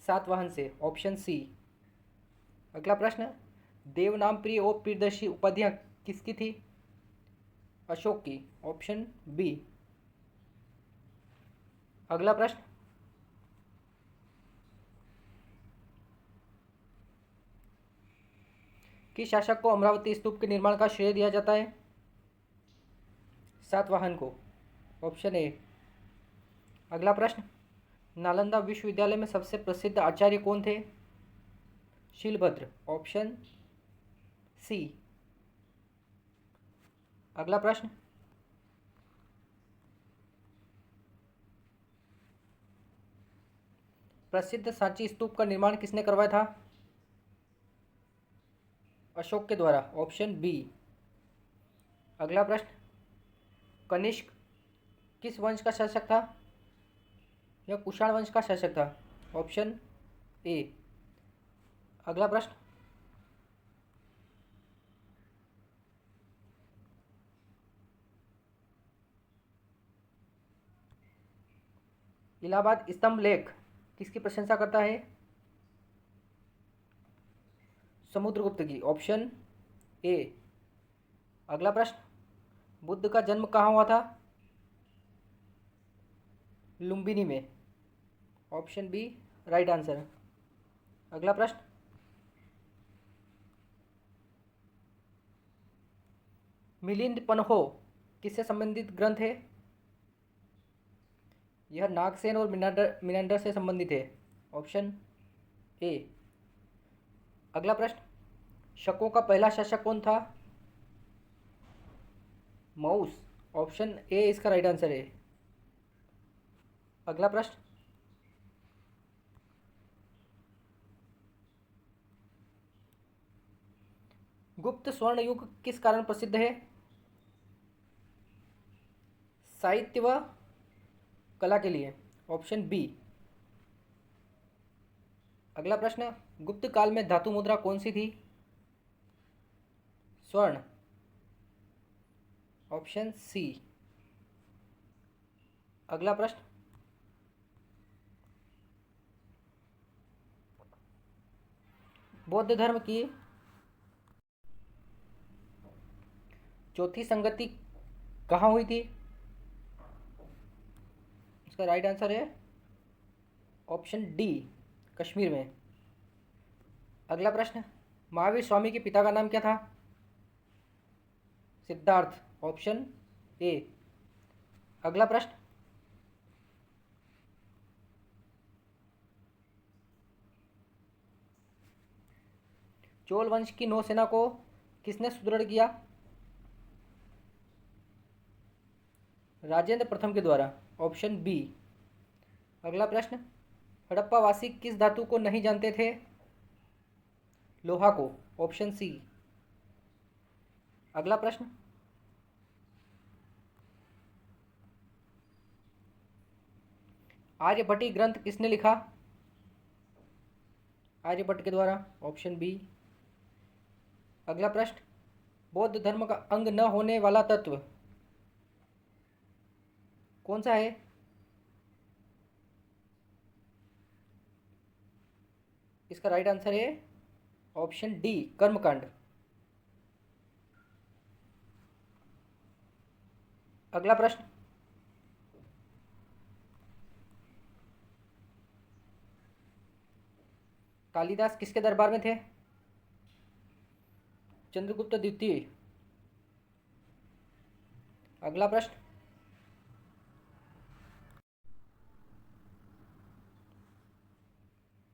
सातवाहन से, ऑप्शन सी। अगला प्रश्न, देवनाम प्रिय और प्रियदर्शी उपाधियां किसकी थी? अशोक की, ऑप्शन बी। अगला प्रश्न, किस शासक को अमरावती स्तूप के निर्माण का श्रेय दिया जाता है? सातवाहन को, ऑप्शन ए। अगला प्रश्न, नालंदा विश्वविद्यालय में सबसे प्रसिद्ध आचार्य कौन थे? Shilabhadra, option C. अगला प्रश्न, प्रसिद्ध सांची स्तूप का निर्माण किसने करवाया था? अशोक के द्वारा, ऑप्शन बी। अगला प्रश्न, कनिष्क किस वंश का शासक था? यह कुषाण वंश का शासक था, ऑप्शन ए। अगला प्रश्न, इलाहाबाद स्तंभ लेख किसकी प्रशंसा करता है? समुद्रगुप्त की, ऑप्शन ए। अगला प्रश्न, बुद्ध का जन्म कहाँ हुआ था? लुम्बिनी में। Option B right answer. अगला प्रश्न, मिलिंद पन्हो किससे संबंधित ग्रंथ है? यह नागसेन और मिनांडर से संबंधित है। Option A. अगला प्रश्न, शकों का पहला शासक कौन था? मौस। ऑप्शन ए इसका राइट आंसर है। अगला प्रश्न, गुप्त स्वर्ण युग किस कारण प्रसिद्ध है? साहित्य व कला के लिए। Option B. अगला प्रश्न, गुप्त काल में धातु मुद्रा कौन सी थी? स्वर्ण। Option C. अगला प्रश्न, बौद्ध धर्म की चौथी संगति कहाँ हुई थी? इसका राइट आंसर है ऑप्शन डी, कश्मीर में। अगला प्रश्न, महावीर स्वामी के पिता का नाम क्या था? सिद्धार्थ। Option A. अगला प्रश्न, चोल वंश की नौसेना को किसने सुदृढ़ किया? राजेंद्र प्रथम के द्वारा। Option B. अगला प्रश्न, हड़प्पा वासी किस धातु को नहीं जानते थे? लोहा को। Option C. अगला प्रश्न, आर्यभट्टी ग्रंथ किसने लिखा? आर्यभट्ट के द्वारा। Option B. अगला प्रश्न, बौद्ध धर्म का अंग न होने वाला तत्व कौन सा है? इसका राइट आंसर है ऑप्शन डी, कर्मकांड। अगला प्रश्न, कालिदास किसके दरबार में थे? चंद्रगुप्त द्वितीय। अगला प्रश्न,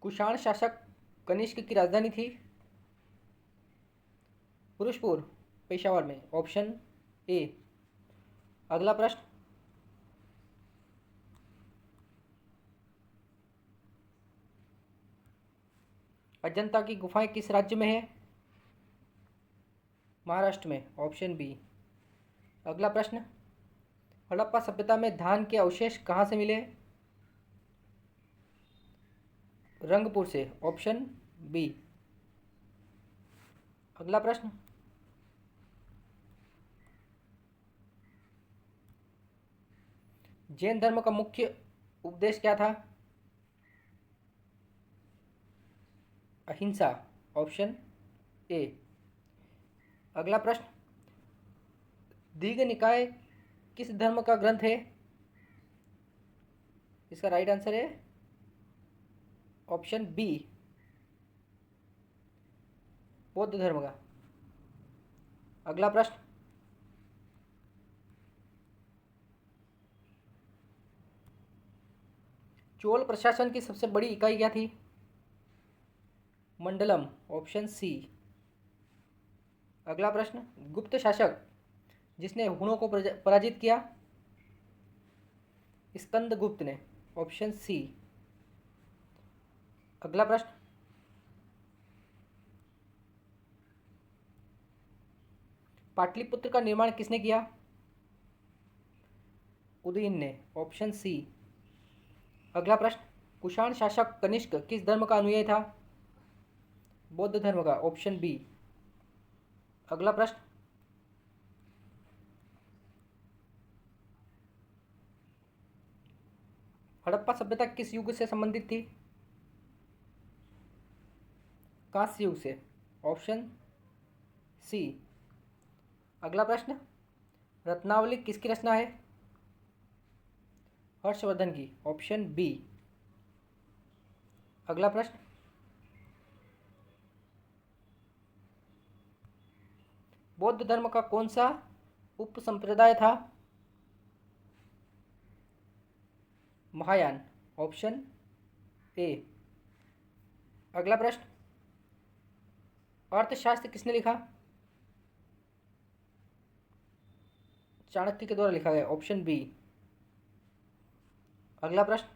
कुषाण शासक कनिष्क की राजधानी थी? पुरुषपुर, पेशावर में। Option A. अगला प्रश्न, अजंता की गुफाएं किस राज्य में है? महाराष्ट्र में। Option B. अगला प्रश्न, हड़प्पा सभ्यता में धान के अवशेष कहाँ से मिले? रंगपुर से। Option B. अगला प्रश्न, जैन धर्म का मुख्य उपदेश क्या था? अहिंसा। Option A. अगला प्रश्न, दीघ निकाय किस धर्म का ग्रंथ है? इसका राइट आंसर है ऑप्शन बी, बौद्ध धर्म का। अगला प्रश्न, चोल प्रशासन की सबसे बड़ी इकाई क्या थी? मंडलम। Option C. अगला प्रश्न, गुप्त शासक जिसने हुणों को पराजित किया? स्कंदगुप्त ने। Option C. अगला प्रश्न, पाटलिपुत्र का निर्माण किसने किया? उदयन ने। Option C. अगला प्रश्न, कुषाण शासक कनिष्क किस धर्म का अनुयायी था? बौद्ध धर्म का। Option B. अगला प्रश्न, हड़प्पा सभ्यता किस युग से संबंधित थी? कांस्य युग से। Option C. अगला प्रश्न, रत्नावली किसकी रचना है? हर्षवर्धन की, ऑप्शन बी। अगला प्रश्न, बौद्ध धर्म का कौन सा उपसंप्रदाय था? Mahayana, option A. अगला प्रश्न, अर्थशास्त्र किसने लिखा? चाणक्य के द्वारा लिखा गया, ऑप्शन बी। अगला प्रश्न,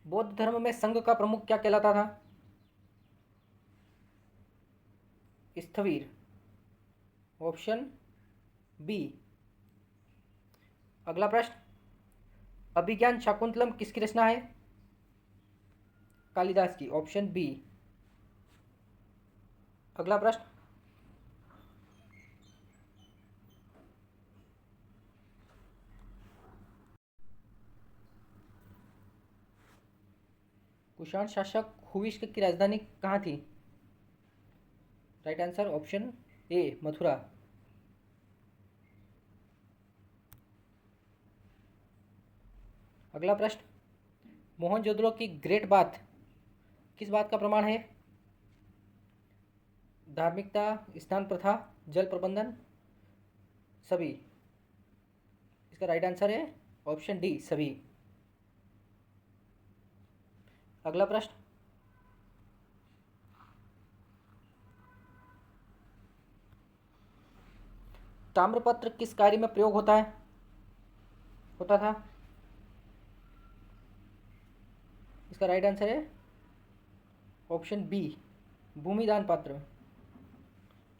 बौद्ध धर्म में संघ का प्रमुख क्या कहलाता था? स्थविर, ऑप्शन बी। अगला प्रश्न, अभिज्ञान शाकुंतलम किसकी रचना है? कालिदास की, ऑप्शन बी। अगला प्रश्न, कुषाण शासक हुविष्क की राजधानी कहाँ थी? Right answer, option A, Mathura. अगला प्रश्न, मोहनजोदड़ो की ग्रेट बाथ किस बात का प्रमाण है? धार्मिकता, स्नान प्रथा, जल प्रबंधन, सभी। इसका राइट आंसर है ऑप्शन डी, सभी। अगला प्रश्न, ताम्रपत्र किस कार्य में प्रयोग होता था? इसका राइट आंसर है ऑप्शन बी, भूमिदान पात्र में।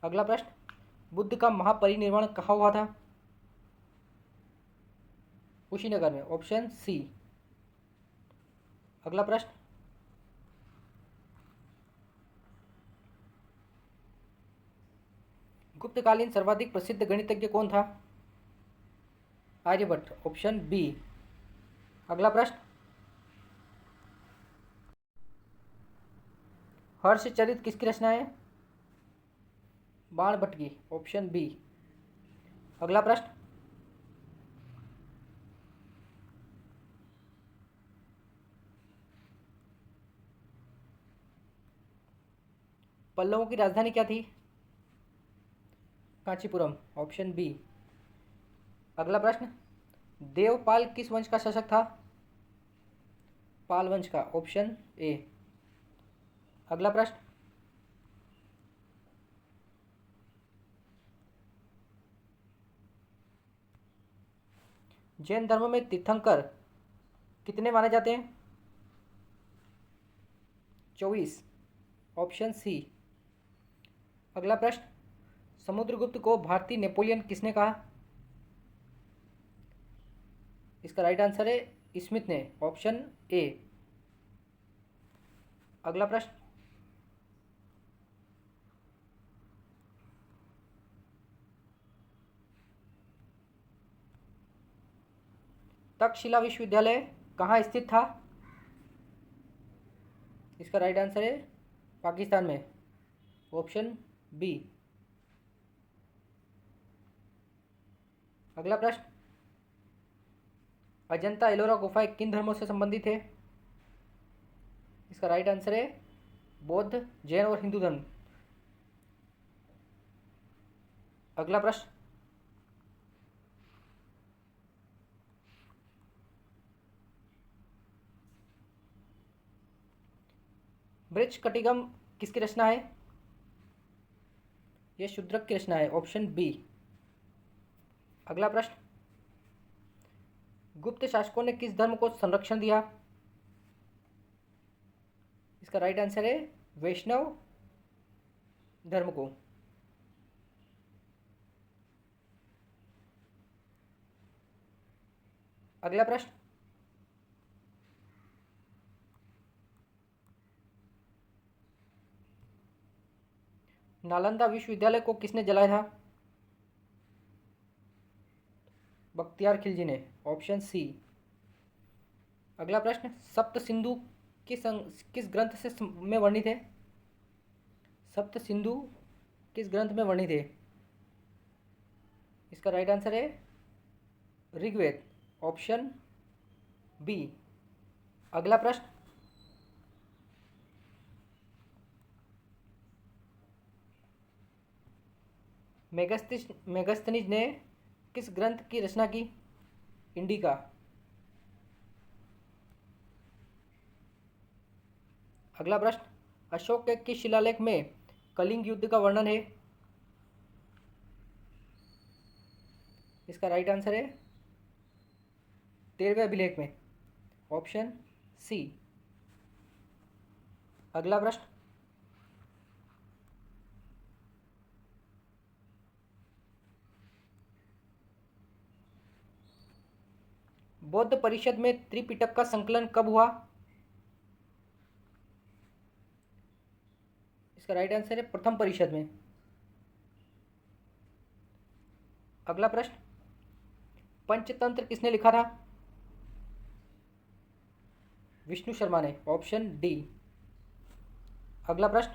अगला प्रश्न, बुद्ध का महापरिनिर्वाण कहाँ हुआ था? कुशीनगर में, ऑप्शन सी। अगला प्रश्न, गुप्तकालीन सर्वाधिक प्रसिद्ध गणितज्ञ कौन था? Aryabhata, option B. अगला प्रश्न, हर्षचरित किसकी रचना है? बाणभट्ट की, ऑप्शन बी। अगला प्रश्न, पल्लवों की राजधानी क्या थी? Kanchipuram, option B. अगला प्रश्न, देवपाल किस वंश का शासक था? पाल वंश का, ऑप्शन ए। अगला प्रश्न, जैन धर्म में तीर्थंकर कितने माने जाते हैं? 24, ऑप्शन सी। अगला प्रश्न, समुद्रगुप्त को भारतीय नेपोलियन किसने कहा? इसका राइट आंसर है स्मिथ ने, ऑप्शन ए। अगला प्रश्न, तक्षशिला विश्वविद्यालय कहाँ स्थित था? इसका राइट आंसर है पाकिस्तान में, ऑप्शन बी। अगला प्रश्न, अजंता एलोरा गुफाएं किन धर्मों से संबंधित है? इसका राइट आंसर है बौद्ध, जैन और हिंदू धर्म। अगला प्रश्न, वृक्ष कटिगम किसकी रचना है? यह शूद्रक की रचना है, ऑप्शन बी। अगला प्रश्न, गुप्त शासकों ने किस धर्म को संरक्षण दिया? इसका राइट आंसर है वैष्णव धर्म को। अगला प्रश्न, नालंदा विश्वविद्यालय को किसने जलाया था? बख्तियार खिलजी ने, ऑप्शन सी। अगला प्रश्न, सप्त सिंधु किस ग्रंथ में वर्णित है? सप्त सिंधु किस ग्रंथ में वर्णित है? इसका राइट आंसर है ऋग्वेद, ऑप्शन बी। अगला प्रश्न, मेगस्थनीज ने किस ग्रंथ की रचना की? इंडिका। अगला प्रश्न, अशोक के किस शिलालेख में कलिंग युद्ध का वर्णन है? इसका राइट आंसर है 13वें अभिलेख में, ऑप्शन सी। अगला प्रश्न, बौद्ध परिषद में त्रिपिटक का संकलन कब हुआ? इसका राइट आंसर है प्रथम परिषद में। अगला प्रश्न, पंचतंत्र किसने लिखा था? विष्णु शर्मा ने, ऑप्शन डी। अगला प्रश्न,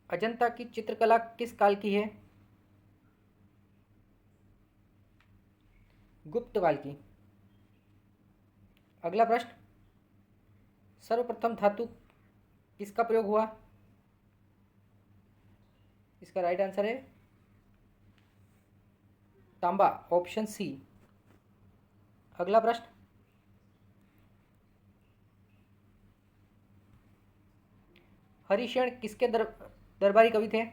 अजंता की चित्रकला किस काल की है? गुप्त काल की। अगला प्रश्न, सर्वप्रथम धातु किसका प्रयोग हुआ? इसका राइट आंसर है तांबा, ऑप्शन सी। अगला प्रश्न, हरिशरण किसके दरबारी कवि थे?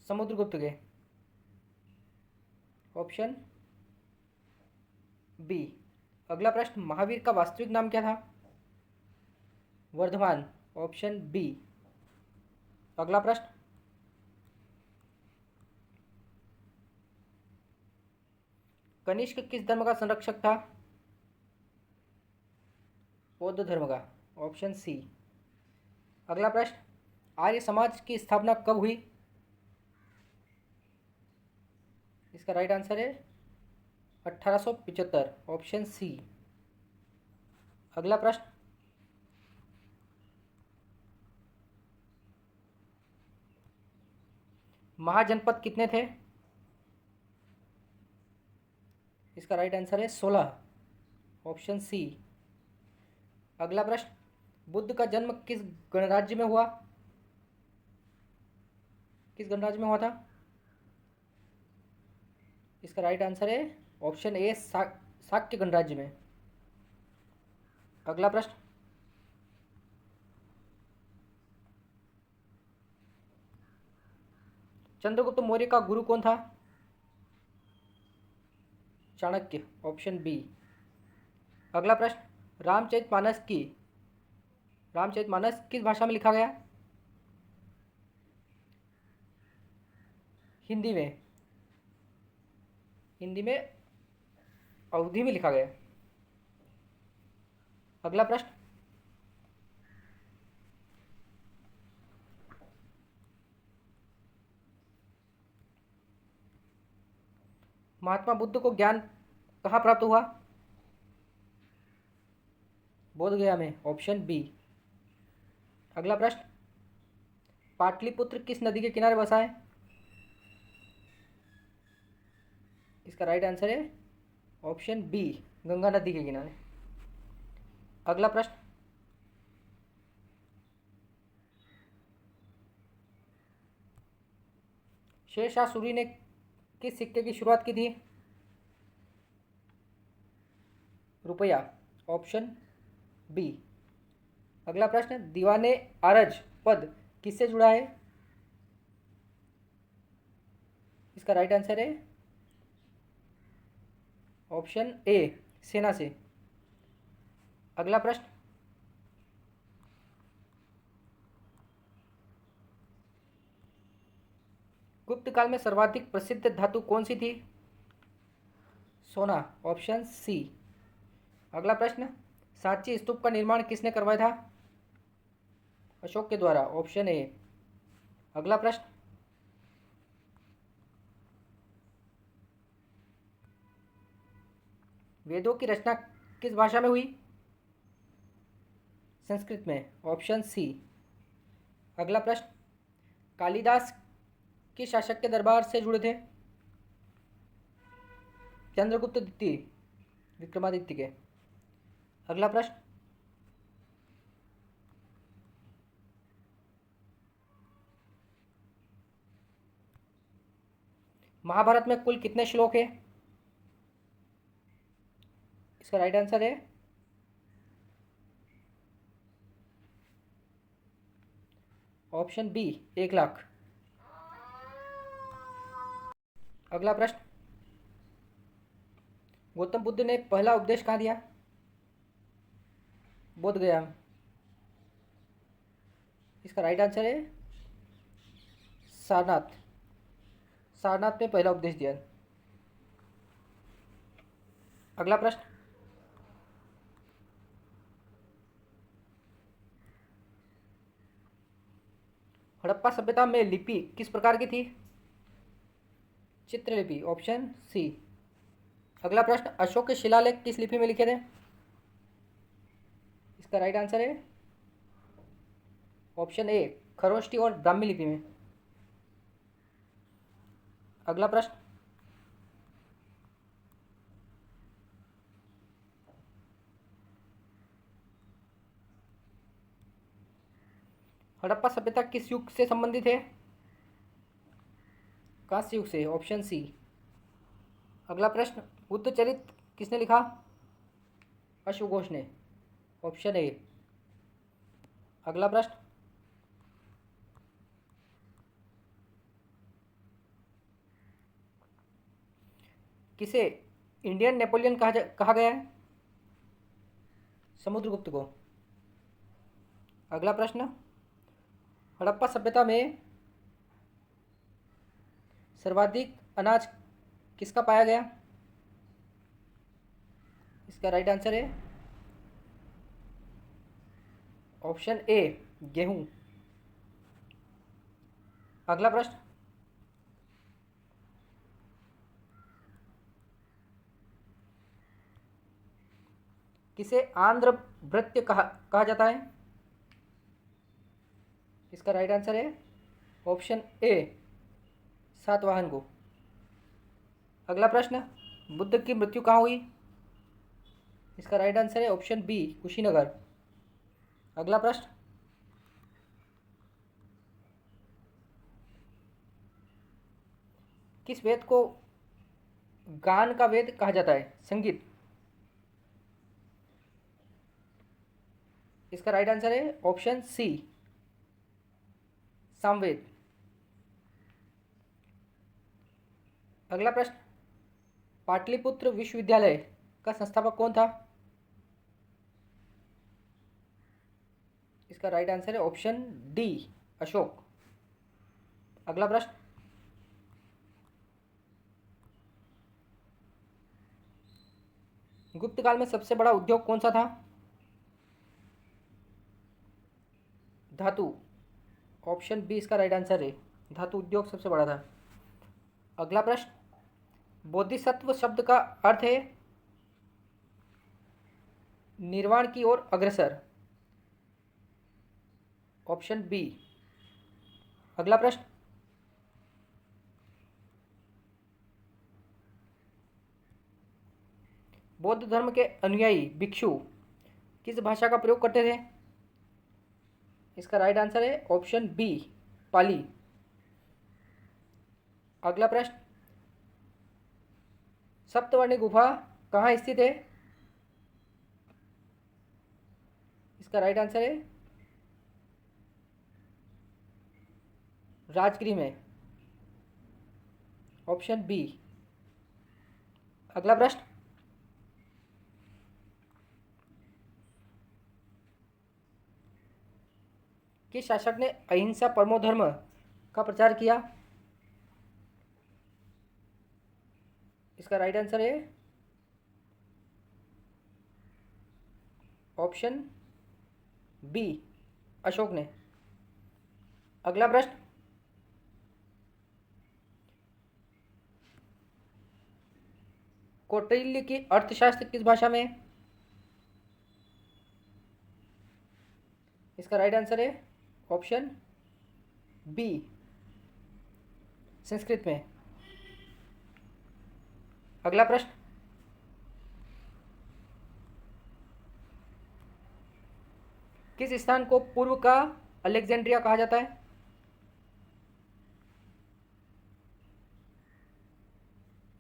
समुद्रगुप्त के, ऑप्शन बी। अगला प्रश्न, महावीर का वास्तविक नाम क्या था? Varthaman, option B. अगला प्रश्न, कनिष्क किस धर्म का संरक्षक था? बौद्ध धर्म का, ऑप्शन सी। अगला प्रश्न, आर्य समाज की स्थापना कब हुई? इसका राइट आंसर है 1875, ऑप्शन सी। अगला प्रश्न, महाजनपद कितने थे? इसका राइट आंसर है 16, ऑप्शन सी। अगला प्रश्न, बुद्ध का जन्म किस गणराज्य में हुआ? किस गणराज्य में हुआ था? इसका राइट आंसर है ऑप्शन ए, शाक्य गणराज्य में। अगला प्रश्न, चंद्रगुप्त मौर्य का गुरु कौन था? Chanakya, option B. अगला प्रश्न, रामचरितमानस किस भाषा में लिखा गया? हिंदी में। हिंदी में अवधि में लिखा गया। अगला प्रश्न, महात्मा बुद्ध को ज्ञान कहाँ प्राप्त हुआ? बोध गया में, ऑप्शन बी। अगला प्रश्न, पाटलिपुत्र किस नदी के किनारे बसा है? इसका राइट आंसर है ऑप्शन बी, गंगा नदी के किनारे। अगला प्रश्न, शेरशाह सूरी ने किस सिक्के की शुरुआत की थी? रुपया, ऑप्शन बी। अगला प्रश्न, दीवाने आरज पद किससे जुड़ा है? इसका राइट आंसर है ऑप्शन ए, सेना से। अगला प्रश्न, गुप्त काल में सर्वाधिक प्रसिद्ध धातु कौन सी थी? सोना, ऑप्शन सी। अगला प्रश्न, सांची स्तूप का निर्माण किसने करवाया था? अशोक के द्वारा, ऑप्शन ए। अगला प्रश्न, वेदों की रचना किस भाषा में हुई? संस्कृत में, ऑप्शन सी। अगला प्रश्न, कालिदास किस शासक के दरबार से जुड़े थे? चंद्रगुप्त द्वितीय, विक्रमादित्य के। अगला प्रश्न, महाभारत में कुल कितने श्लोक हैं? इसका राइट आंसर है ऑप्शन बी, 1,00,000। अगला प्रश्न, गौतम बुद्ध ने पहला उपदेश कहाँ दिया? बोध गया। इसका राइट आंसर है सारनाथ। सारनाथ में पहला उपदेश दिया। अगला प्रश्न, हड़प्पा सभ्यता में लिपि किस प्रकार की थी? चित्रलिपि, ऑप्शन सी। अगला प्रश्न, अशोक के शिलालेख किस लिपि में लिखे थे? इसका राइट आंसर है ऑप्शन ए, खरोष्टी और ब्राह्मी लिपि में। अगला प्रश्न, हड़प्पा सभ्यता किस युग से संबंधित है? कांस्य युग से, ऑप्शन सी। अगला प्रश्न, बुद्ध चरित किसने लिखा? अश्वघोष ने, ऑप्शन ए। अगला प्रश्न, किसे इंडियन नेपोलियन कहा गया है? समुद्रगुप्त को। अगला प्रश्न, हड़प्पा सभ्यता में सर्वाधिक अनाज किसका पाया गया? इसका राइट आंसर है ऑप्शन ए, गेहूं। अगला प्रश्न, किसे आंध्र भृत्य कहा जाता है? इसका राइट आंसर है ऑप्शन ए, सातवाहन को। अगला प्रश्न, बुद्ध की मृत्यु कहाँ हुई? इसका राइट आंसर है ऑप्शन बी, कुशीनगर। अगला प्रश्न, किस वेद को गान का वेद कहा जाता है? संगीत। इसका राइट आंसर है ऑप्शन सी, सामवेद। अगला प्रश्न, पाटलिपुत्र विश्वविद्यालय का संस्थापक कौन था? इसका राइट आंसर है ऑप्शन डी, अशोक। अगला प्रश्न, गुप्त काल में सबसे बड़ा उद्योग कौन सा था? धातु, ऑप्शन बी इसका राइट आंसर है, धातु उद्योग सबसे बड़ा था। अगला प्रश्न, बोधिसत्व शब्द का अर्थ है निर्वाण की ओर अग्रसर, ऑप्शन बी। अगला प्रश्न, बौद्ध धर्म के अनुयायी भिक्षु किस भाषा का प्रयोग करते थे? इसका राइट आंसर है ऑप्शन बी, पाली। अगला प्रश्न, सप्तवर्णी गुफा कहाँ स्थित है? इसका राइट आंसर है राजगिरी में, ऑप्शन बी। अगला प्रश्न, किस शासक ने अहिंसा परमो धर्म का प्रचार किया? इसका राइट आंसर है ऑप्शन बी, अशोक ने। अगला प्रश्न, कौटिल्य की अर्थशास्त्र किस भाषा में है? इसका राइट आंसर है ऑप्शन बी संस्कृत में। अगला प्रश्न, किस स्थान को पूर्व का अलेक्जेंड्रिया कहा जाता है?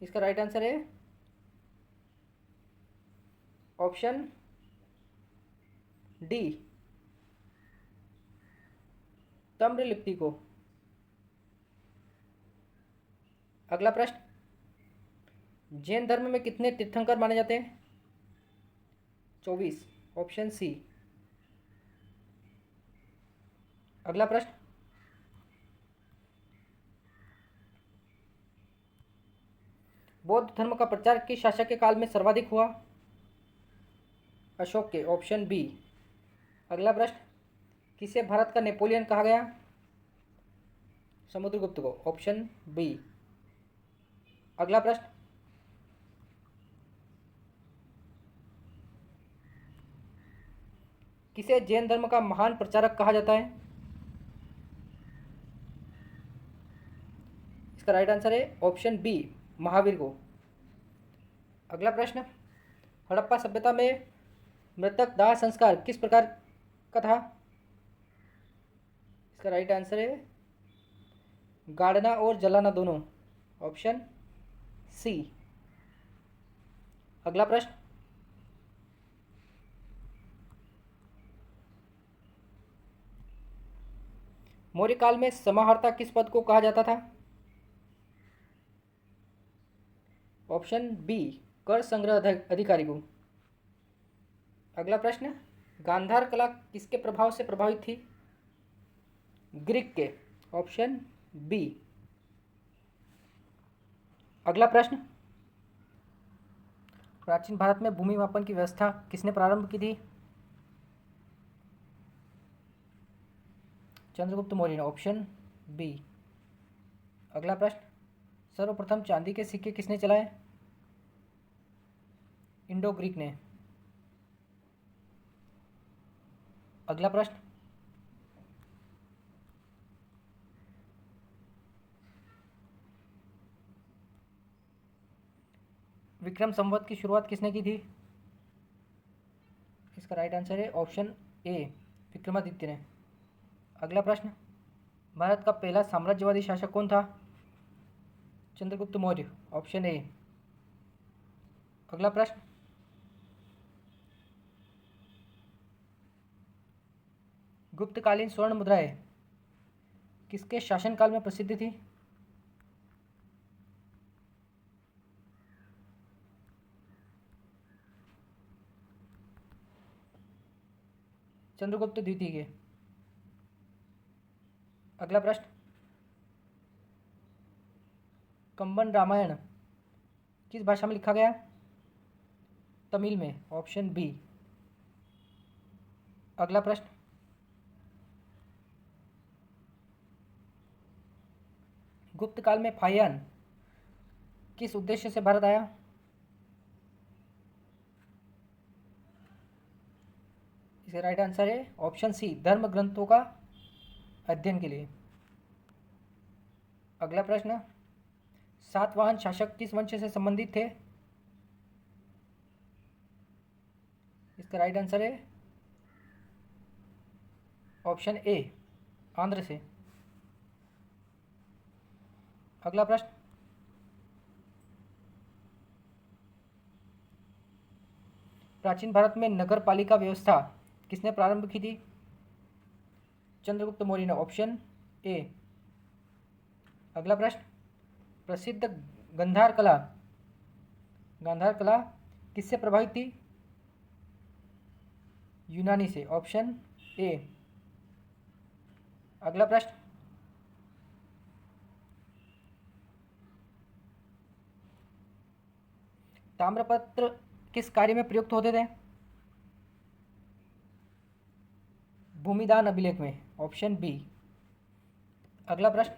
इसका राइट आंसर है ऑप्शन डी, ताम्रलिप्ति को। अगला प्रश्न, जैन धर्म में कितने तीर्थंकर माने जाते हैं? 24, ऑप्शन सी। अगला प्रश्न, बौद्ध धर्म का प्रचार किस शासक के काल में सर्वाधिक हुआ? अशोक के, ऑप्शन बी। अगला प्रश्न, किसे भारत का नेपोलियन कहा गया? समुद्रगुप्त को, ऑप्शन बी। अगला प्रश्न, किसे जैन धर्म का महान प्रचारक कहा जाता है? इसका राइट आंसर है ऑप्शन बी, महावीर को। अगला प्रश्न, हड़प्पा सभ्यता में मृतक दाह संस्कार किस प्रकार का था? इसका राइट आंसर है गाड़ना और जलाना दोनों, ऑप्शन सी। अगला प्रश्न, मौर्य काल में समाहर्ता किस पद को कहा जाता था? ऑप्शन बी, कर संग्रह अधिकारी को। अगला प्रश्न, गांधार कला किसके प्रभाव से प्रभावित थी? ग्रीक के, ऑप्शन बी। अगला प्रश्न, प्राचीन भारत में भूमि मापन की व्यवस्था किसने प्रारंभ की थी? चंद्रगुप्त मौर्य ने, ऑप्शन बी। अगला प्रश्न, सर्वप्रथम चांदी के सिक्के किसने चलाए? इंडो ग्रीक ने। अगला प्रश्न, विक्रम संवत की शुरुआत किसने की थी? इसका राइट आंसर है ऑप्शन ए, विक्रमादित्य ने। अगला प्रश्न, भारत का पहला साम्राज्यवादी शासक कौन था? Chandragupta Maurya, option A. अगला प्रश्न, गुप्तकालीन स्वर्ण मुद्राएं किसके शासनकाल में प्रसिद्ध थी? चंद्रगुप्त द्वितीय के। अगला प्रश्न, कंबन रामायण किस भाषा में लिखा गया? तमिल में, ऑप्शन बी। अगला प्रश्न, गुप्त काल में फाहियान किस उद्देश्य से भारत आया? इसका राइट आंसर है ऑप्शन सी, धर्म ग्रंथों का अध्ययन के लिए। अगला प्रश्न, सातवाहन शासक किस वंश से संबंधित थे? इसका राइट आंसर है ऑप्शन ए, आंध्र से। अगला प्रश्न, प्राचीन भारत में नगर पालिका व्यवस्था किसने प्रारंभ की थी? चंद्रगुप्त मौर्य ने, ऑप्शन ए। अगला प्रश्न, प्रसिद्ध गांधार कला किससे प्रभावित थी? यूनानी से, ऑप्शन ए। अगला प्रश्न, ताम्रपत्र किस कार्य में प्रयुक्त होते थे? भूमिदान अभिलेख में, ऑप्शन बी। अगला प्रश्न,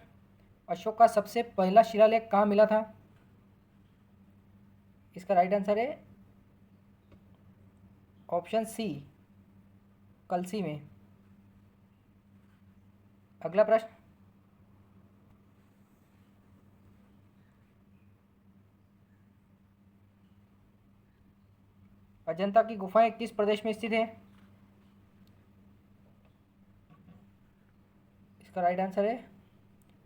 अशोक का सबसे पहला शिलालेख कहाँ मिला था? इसका राइट आंसर है ऑप्शन सी, कलसी में। अगला प्रश्न, अजंता की गुफाएं किस प्रदेश में स्थित है? इसका राइट आंसर है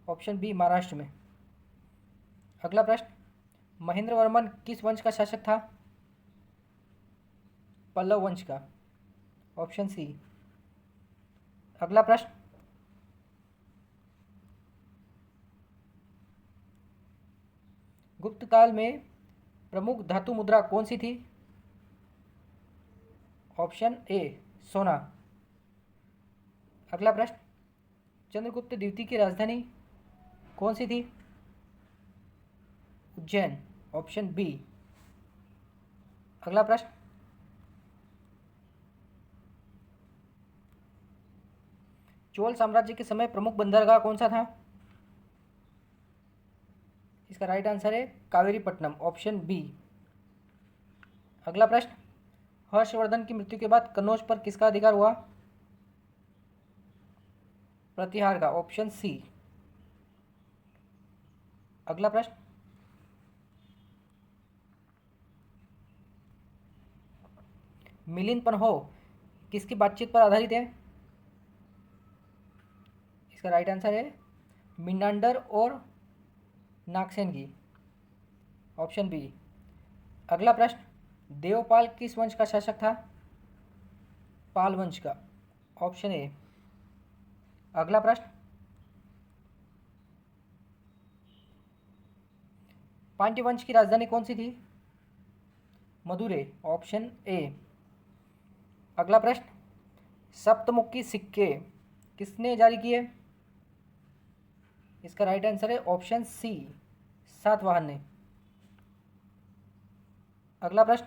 ऑप्शन बी, महाराष्ट्र में। अगला प्रश्न, महेंद्र वर्मन किस वंश का शासक था? पल्लव वंश का, ऑप्शन सी। अगला प्रश्न, गुप्त काल में प्रमुख धातु मुद्रा कौन सी थी? ऑप्शन ए, सोना। अगला प्रश्न, चंद्रगुप्त द्वितीय की राजधानी कौन सी थी? Ujjain, option B. अगला प्रश्न, चोल साम्राज्य के समय प्रमुख बंदरगाह कौन सा था? इसका राइट आंसर है कावेरीपट्टनम, ऑप्शन बी। अगला प्रश्न, हर्षवर्धन की मृत्यु के बाद कन्नौज पर किसका अधिकार हुआ? प्रतिहार का, ऑप्शन सी। अगला प्रश्न, मिलिंद पन्हो किसकी बातचीत पर आधारित है? इसका राइट आंसर है मिनांडर और नागसेन की, ऑप्शन बी। अगला प्रश्न, देवपाल किस वंश का शासक था? पाल वंश का, ऑप्शन ए। अगला प्रश्न, पांड्य वंश की राजधानी कौन सी थी? Madurai, option A. अगला प्रश्न, सप्तमुखी सिक्के किसने जारी किए? इसका राइट आंसर है ऑप्शन सी, सातवाहन ने। अगला प्रश्न,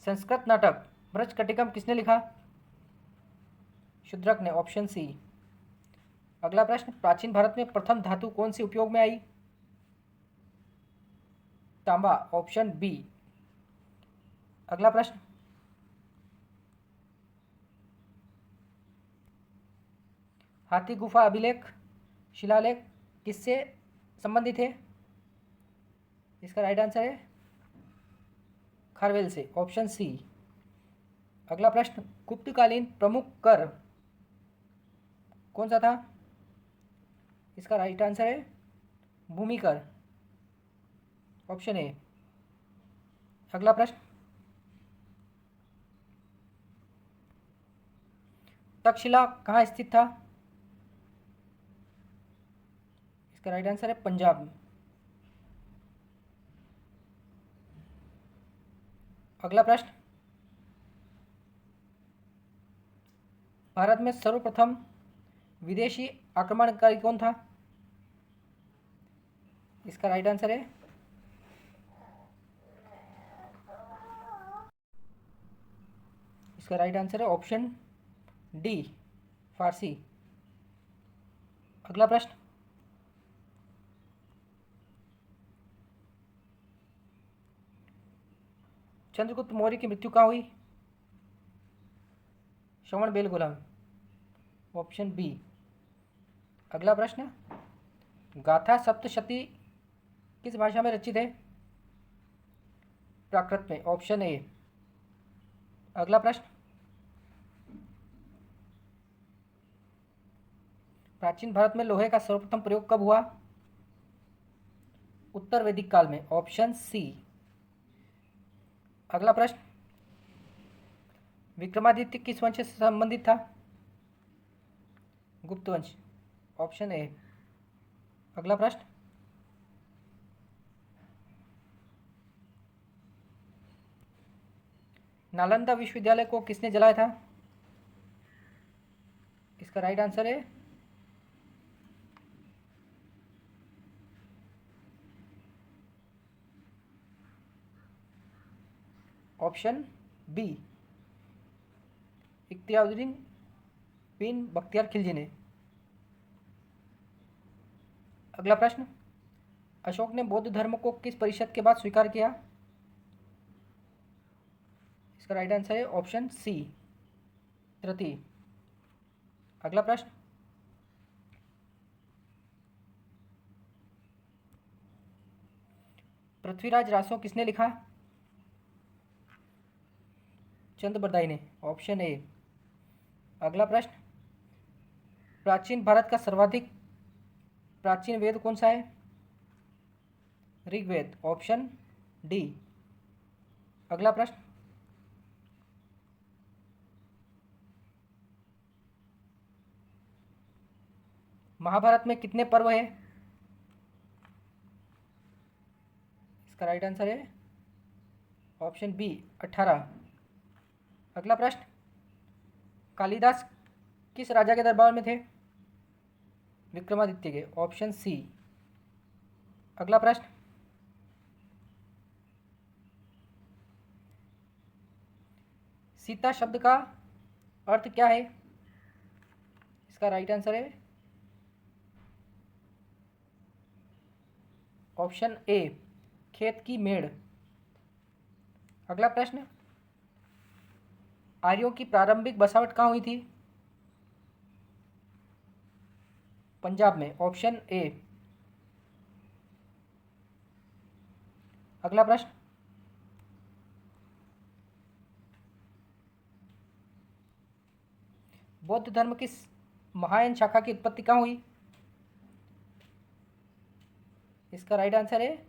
संस्कृत नाटक ब्रजकटिकम किसने लिखा? शूद्रक ने, ऑप्शन सी। अगला प्रश्न, प्राचीन भारत में प्रथम धातु कौन सी उपयोग में आई? तांबा, ऑप्शन बी। अगला प्रश्न, हाथी गुफा अभिलेख शिलालेख किससे संबंधित है? इसका राइट आंसर है खारवेल से, ऑप्शन सी। अगला प्रश्न, गुप्तकालीन प्रमुख कर कौन सा था? इसका राइट आंसर है भूमि कर, ऑप्शन ए। अगला प्रश्न, तक्षशिला कहाँ स्थित था? इसका राइट आंसर है पंजाब में। अगला प्रश्न, भारत में सर्वप्रथम विदेशी आक्रमणकारी कौन था? इसका राइट आंसर है ऑप्शन डी, फारसी। अगला प्रश्न, चंद्रगुप्त मौर्य की मृत्यु कहाँ हुई? श्रवण बेलगोला में, ऑप्शन बी। अगला प्रश्न, गाथा सप्तशती किस भाषा में रचित है? प्राकृत में, ऑप्शन ए। अगला प्रश्न, प्राचीन भारत में लोहे का सर्वप्रथम प्रयोग कब हुआ? उत्तर वैदिक काल में, ऑप्शन सी। अगला प्रश्न, विक्रमादित्य किस वंश से संबंधित था? गुप्त वंश, ऑप्शन ए। अगला प्रश्न, नालंदा विश्वविद्यालय को किसने जलाया था? इसका राइट आंसर है ऑप्शन बी, इख्तियारुद्दीन बिन बख्तियार खिलजी ने। अगला प्रश्न, अशोक ने बौद्ध धर्म को किस परिषद के बाद स्वीकार किया? इसका राइट आंसर है ऑप्शन सी, तृतीय। अगला प्रश्न, पृथ्वीराज रासो किसने लिखा? चंद बरदाई ने, ऑप्शन ए। अगला प्रश्न, प्राचीन भारत का सर्वाधिक प्राचीन वेद कौन सा है? Rigveda, option D. अगला प्रश्न, महाभारत में कितने पर्व है? इसका राइट आंसर है ऑप्शन बी, 18। अगला प्रश्न, कालिदास किस राजा के दरबार में थे? विक्रमादित्य के, ऑप्शन सी। अगला प्रश्न, सीता शब्द का अर्थ क्या है? इसका राइट आंसर है ऑप्शन ए, खेत की मेड़। अगला प्रश्न, आर्यों की प्रारंभिक बसावट कहाँ हुई थी? पंजाब में, ऑप्शन ए। अगला प्रश्न, बौद्ध धर्म की महायान शाखा की उत्पत्ति कहाँ हुई? इसका राइट आंसर है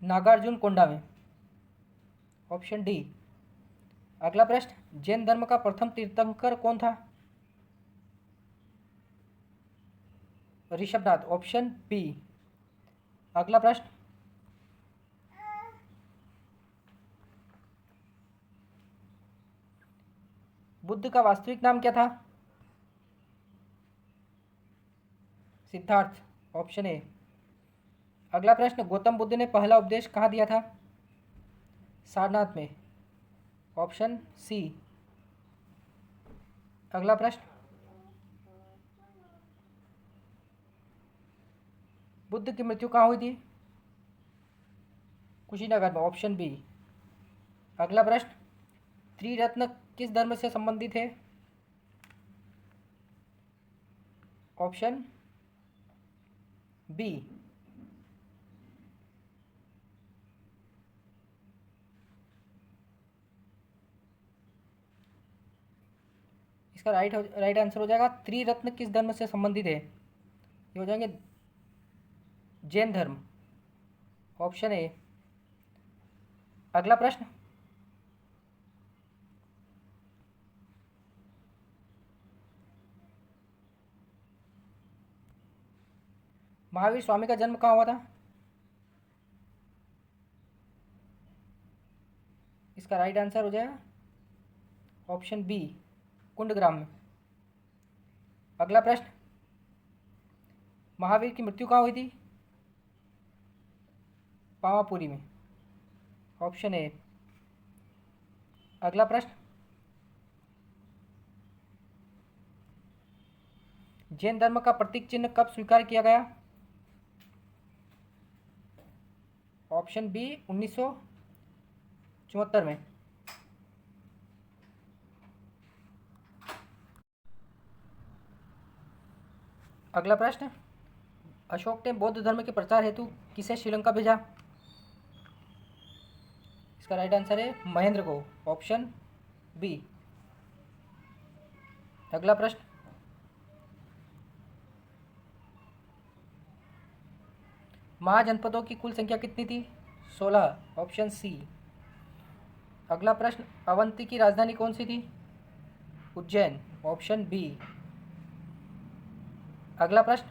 नागार्जुन कोंडा में, ऑप्शन डी। अगला प्रश्न, जैन धर्म का प्रथम तीर्थंकर कौन था? Rishabhanath, option B. अगला प्रश्न, बुद्ध का वास्तविक नाम क्या था? Siddhartha, option A. अगला प्रश्न, गौतम बुद्ध ने पहला उपदेश कहाँ दिया था? सारनाथ में, ऑप्शन सी। अगला प्रश्न, बुद्ध की मृत्यु कहाँ हुई थी? कुशीनगर में, ऑप्शन बी। अगला प्रश्न, त्रिरत्न किस धर्म से संबंधित है? Option B. इसका राइट आंसर हो जाएगा, त्रिरत्न किस धर्म से संबंधित है? ये हो जाएंगे जैन धर्म, ऑप्शन ए। अगला प्रश्न, महावीर स्वामी का जन्म कहाँ हुआ था? इसका राइट आंसर हो जाएगा ऑप्शन बी, कुंडग्राम में। अगला प्रश्न, महावीर की मृत्यु कहाँ हुई थी? पावापुरी में, ऑप्शन ए। अगला प्रश्न, जैन धर्म का प्रतीक चिन्ह कब स्वीकार किया गया? ऑप्शन बी, 1974 में। अगला प्रश्न, अशोक ने बौद्ध धर्म के प्रचार हेतु किसे श्रीलंका भेजा? इसका राइट आंसर है महेंद्र को, ऑप्शन बी। अगला प्रश्न, महाजनपदों की कुल संख्या कितनी थी? 16, ऑप्शन सी। अगला प्रश्न, अवंती की राजधानी कौन सी थी? Ujjain, option B. अगला प्रश्न,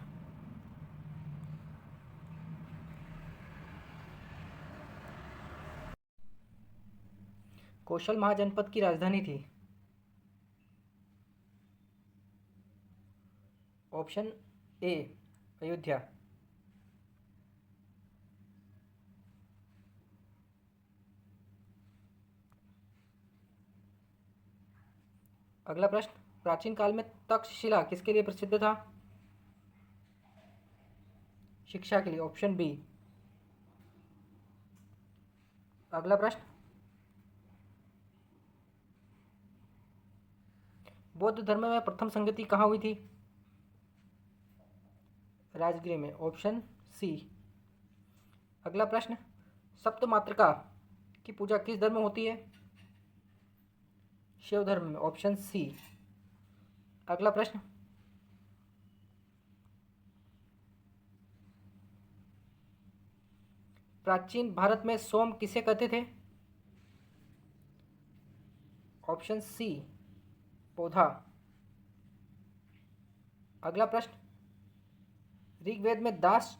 कौशल महाजनपद की राजधानी थी? Option A, Ayodhya. अगला प्रश्न, प्राचीन काल में तक्षशिला किसके लिए प्रसिद्ध था? शिक्षा के लिए, ऑप्शन बी। अगला प्रश्न, बौद्ध धर्म में प्रथम संगति कहाँ हुई थी? राजगृह में, ऑप्शन सी। अगला प्रश्न, सप्त मातृका की पूजा किस धर्म में होती है? शिव धर्म में, ऑप्शन सी। अगला प्रश्न, प्राचीन भारत में सोम किसे कहते थे? ऑप्शन सी, पौधा। अगला प्रश्न, ऋग्वेद में दास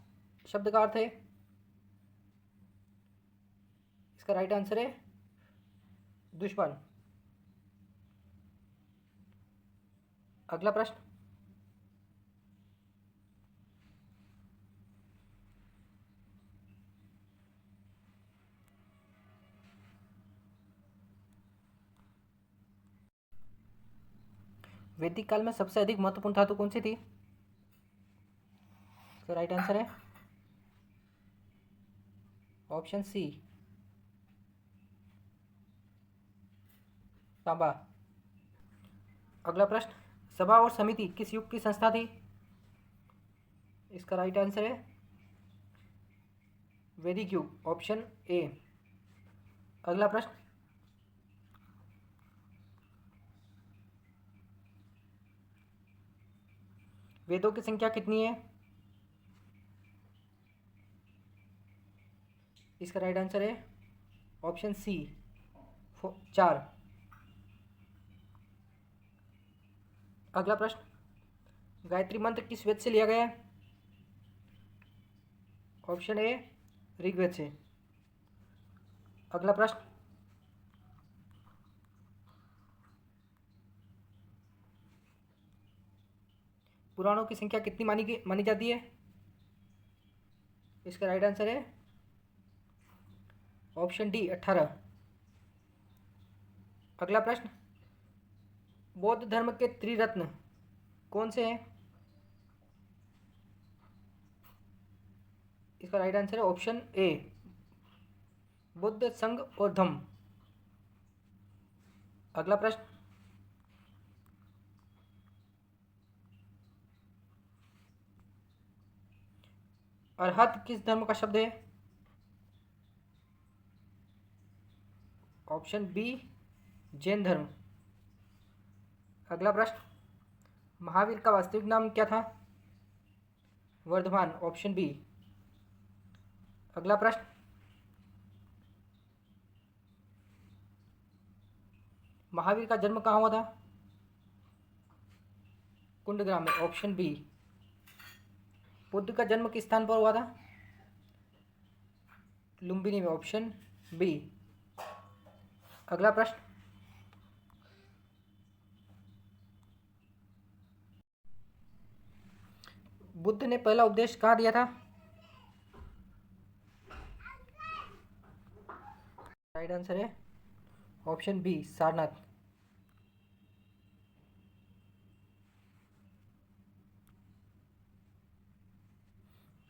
शब्द का अर्थ है? इसका राइट आंसर है दुश्मन। अगला प्रश्न, वैदिक काल में सबसे अधिक महत्वपूर्ण धातु कौन सी थी? इसका राइट आंसर है ऑप्शन सी, तांबा। अगला प्रश्न, सभा और समिति किस युग की संस्था थी? इसका राइट आंसर है वैदिक युग, ऑप्शन ए। अगला प्रश्न, वेदों की संख्या कितनी है? इसका राइट आंसर है ऑप्शन सी, 4। अगला प्रश्न, गायत्री मंत्र किस वेद से लिया गया है? ऑप्शन ए, ऋग्वेद से। अगला प्रश्न, पुराणों की संख्या कितनी मानी जाती है? इसका राइट आंसर है ऑप्शन डी, 18। अगला प्रश्न, बौद्ध धर्म के त्रिरत्न कौन से हैं? इसका राइट आंसर है ऑप्शन ए, बुद्ध, संघ और धम्म। अगला प्रश्न, अरहत किस धर्म का शब्द है? ऑप्शन बी, जैन धर्म। अगला प्रश्न, महावीर का वास्तविक नाम क्या था? Varthaman, option B. अगला प्रश्न, महावीर का जन्म कहाँ हुआ था? कुंडग्राम में, ऑप्शन बी। बुद्ध का जन्म किस स्थान पर हुआ था? लुम्बिनी में, ऑप्शन बी। अगला प्रश्न, बुद्ध ने पहला उपदेश कहाँ दिया था? राइट आंसर है ऑप्शन बी, सारनाथ।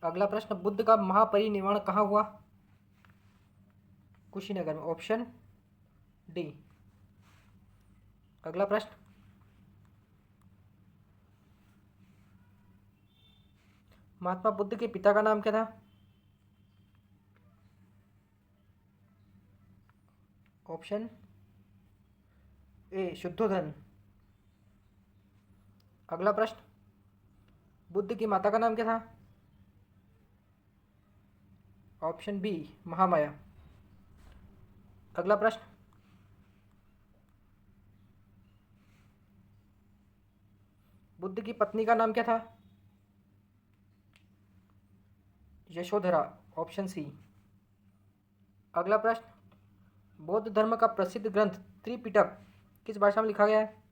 अगला प्रश्न, बुद्ध का महापरिनिर्वाण कहाँ हुआ? कुशीनगर में, ऑप्शन डी। अगला प्रश्न, महात्मा बुद्ध के पिता का नाम क्या था? Option A, Shuddhodana. अगला प्रश्न, बुद्ध की माता का नाम क्या था? Option B, Mahamaya. अगला प्रश्न, बुद्ध की पत्नी का नाम क्या था? Yashodhara, option C. अगला प्रश्न, बौद्ध धर्म का प्रसिद्ध ग्रंथ त्रिपिटक किस भाषा में लिखा गया है?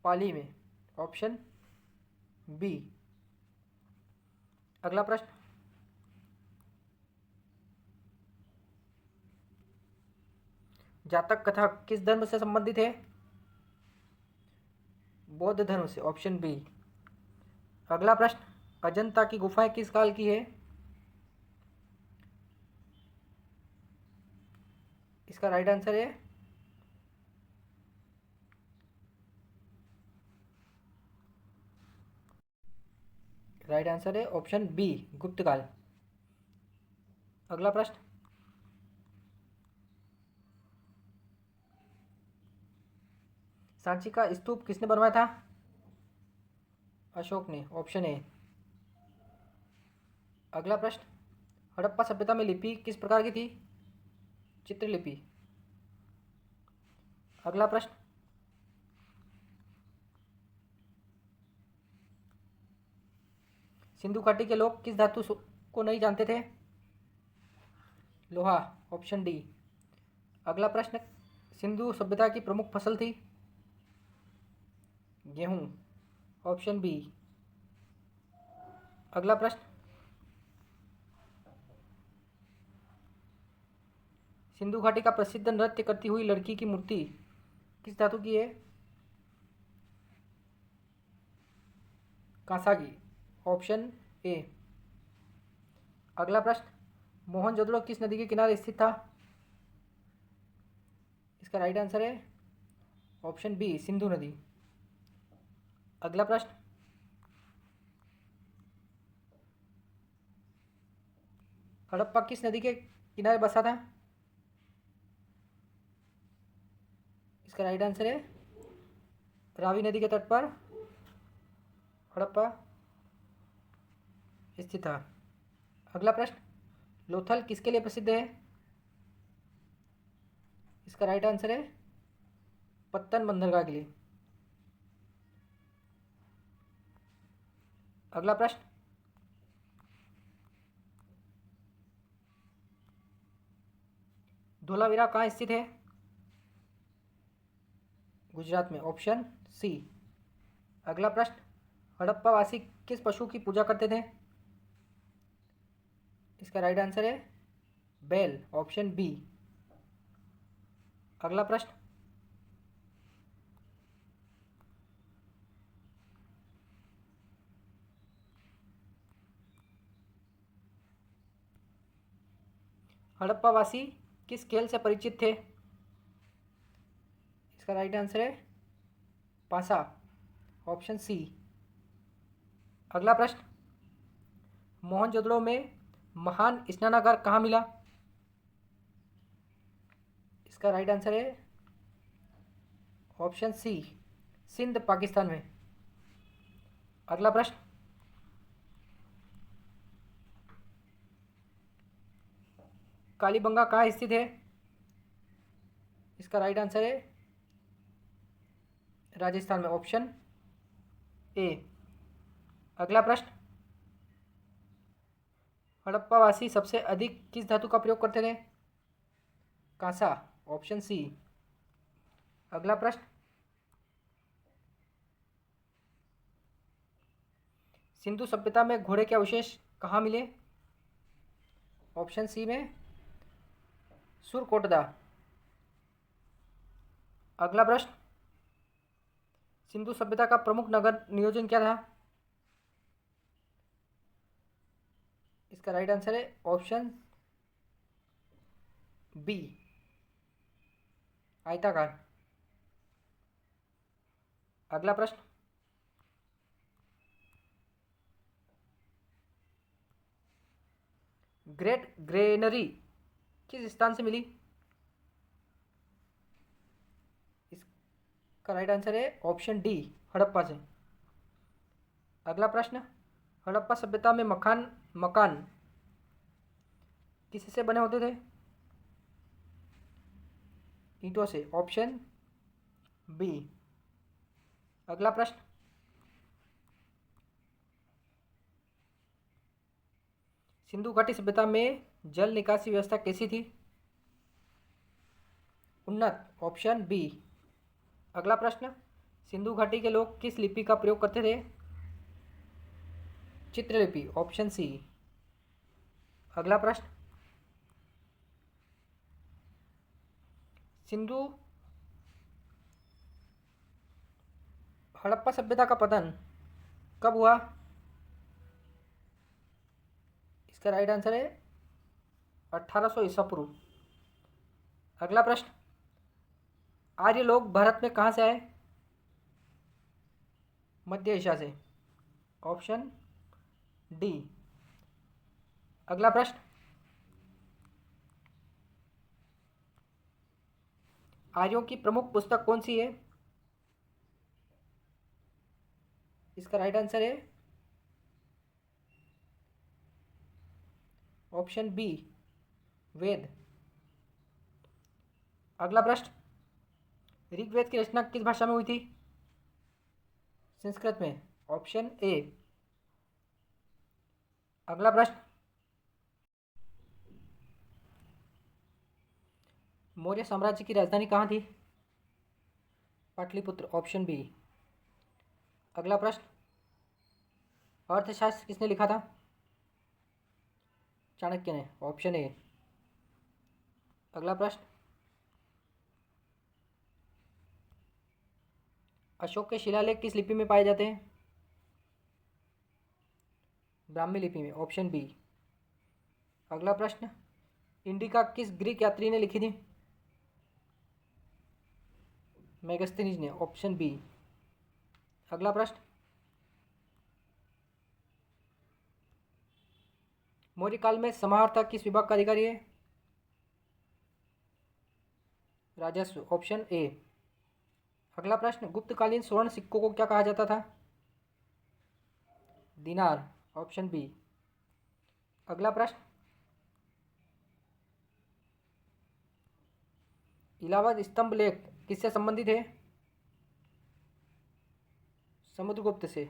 पाली में, ऑप्शन बी। अगला प्रश्न, जातक कथा किस धर्म से संबंधित है? बौद्ध धर्म से, ऑप्शन बी। अगला प्रश्न, अजंता की गुफाएं किस काल की है? इसका राइट आंसर है ऑप्शन बी, गुप्त काल। अगला प्रश्न, सांची का स्तूप किसने बनवाया था? अशोक ने, ऑप्शन ए। अगला प्रश्न, हड़प्पा सभ्यता में लिपि किस प्रकार की थी? चित्रलिपि। अगला प्रश्न, सिंधु घाटी के लोग किस धातु को नहीं जानते थे? लोहा, ऑप्शन डी। अगला प्रश्न, सिंधु सभ्यता की प्रमुख फसल थी? गेहूं, ऑप्शन बी। अगला प्रश्न, सिंधु घाटी का प्रसिद्ध नृत्य करती हुई लड़की की मूर्ति किस धातु की है? कांसा की, ऑप्शन ए। अगला प्रश्न, मोहनजोदड़ो किस नदी के किनारे स्थित था? इसका राइट आंसर है ऑप्शन बी, सिंधु नदी। अगला प्रश्न, हड़प्पा किस नदी के किनारे बसा था? इसका राइट आंसर है रावी नदी के तट पर हड़प्पा स्थित था। अगला प्रश्न, लोथल किसके लिए प्रसिद्ध है? इसका राइट आंसर है पत्तन बंदरगाह के लिए। अगला प्रश्न, धोलावीरा कहाँ स्थित है? गुजरात में, ऑप्शन सी। अगला प्रश्न, हड़प्पा वासी किस पशु की पूजा करते थे? इसका राइट आंसर है बैल, ऑप्शन बी। अगला प्रश्न, हड़प्पा वासी किस खेल से परिचित थे? इसका राइट आंसर है पासा, ऑप्शन सी। अगला प्रश्न, मोहनजोदड़ो में महान स्नानागार कहाँ मिला? इसका राइट आंसर है ऑप्शन सी, सिंध, पाकिस्तान में। अगला प्रश्न, कालीबंगा कहाँ स्थित है? इसका राइट आंसर है राजस्थान में, ऑप्शन ए। अगला प्रश्न, हड़प्पा वासी सबसे अधिक किस धातु का प्रयोग करते थे? कांसा, ऑप्शन सी। अगला प्रश्न, सिंधु सभ्यता में घोड़े के अवशेष कहाँ मिले? ऑप्शन सी में सुरकोटदा। अगला प्रश्न, सिंधु सभ्यता का प्रमुख नगर नियोजन क्या था? इसका राइट आंसर है ऑप्शन बी, आयताकार। अगला प्रश्न, ग्रेट ग्रेनरी किस स्थान से मिली? इसका राइट आंसर है ऑप्शन डी, हड़प्पा से। अगला प्रश्न, हड़प्पा सभ्यता में मकान किससे बने होते थे? ईंटों से, ऑप्शन बी। अगला प्रश्न, सिंधु घाटी सभ्यता में जल निकासी व्यवस्था कैसी थी? उन्नत, ऑप्शन बी। अगला प्रश्न, सिंधु घाटी के लोग किस लिपि का प्रयोग करते थे? चित्रलिपि, ऑप्शन सी। अगला प्रश्न, सिंधु हड़प्पा सभ्यता का पतन कब हुआ? इसका राइट आंसर है 1800 ईसा पूर्व। अगला प्रश्न, आर्य लोग भारत में कहाँ से आए? मध्य एशिया से, ऑप्शन डी। अगला प्रश्न, आर्यों की प्रमुख पुस्तक कौन सी है? इसका राइट आंसर है ऑप्शन बी, वेद। अगला प्रश्न, ऋग्वेद की रचना किस भाषा में हुई थी? संस्कृत में, ऑप्शन ए। अगला प्रश्न, मौर्य साम्राज्य की राजधानी कहाँ थी? Pataliputra, option B. अगला प्रश्न, अर्थशास्त्र किसने लिखा था? चाणक्य ने, ऑप्शन ए। अगला प्रश्न, अशोक के शिलालेख किस लिपि में पाए जाते हैं? ब्राह्मी लिपि में, ऑप्शन बी। अगला प्रश्न, इंडिका किस ग्रीक यात्री ने लिखी थी? मेगस्थनीज ने, ऑप्शन बी। अगला प्रश्न, मौर्य काल में समाहर्ता किस विभाग का अधिकारी है? राजस्व, ऑप्शन ए। अगला प्रश्न, गुप्तकालीन स्वर्ण सिक्कों को क्या कहा जाता था? दिनार, ऑप्शन बी। अगला प्रश्न, इलाहाबाद स्तंभ लेख किससे संबंधित है? समुद्रगुप्त से,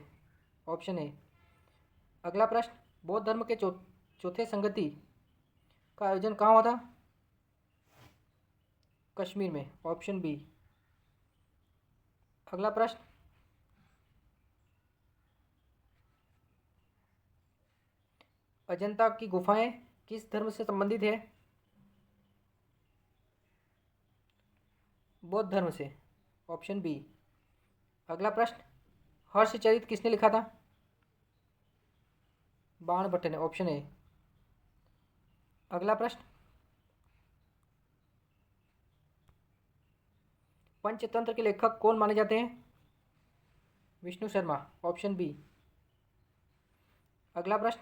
ऑप्शन ए। अगला प्रश्न, बौद्ध धर्म के चौथे संगति का आयोजन कहाँ हुआ था? कश्मीर में, ऑप्शन बी। अगला प्रश्न, अजंता की गुफाएं किस धर्म से संबंधित है? बौद्ध धर्म से, ऑप्शन बी। अगला प्रश्न, हर्षचरित किसने लिखा था? बाणभट्ट ने, ऑप्शन ए। अगला प्रश्न, पंचतंत्र के लेखक कौन माने जाते हैं? Vishnu Sharma, option B. अगला प्रश्न,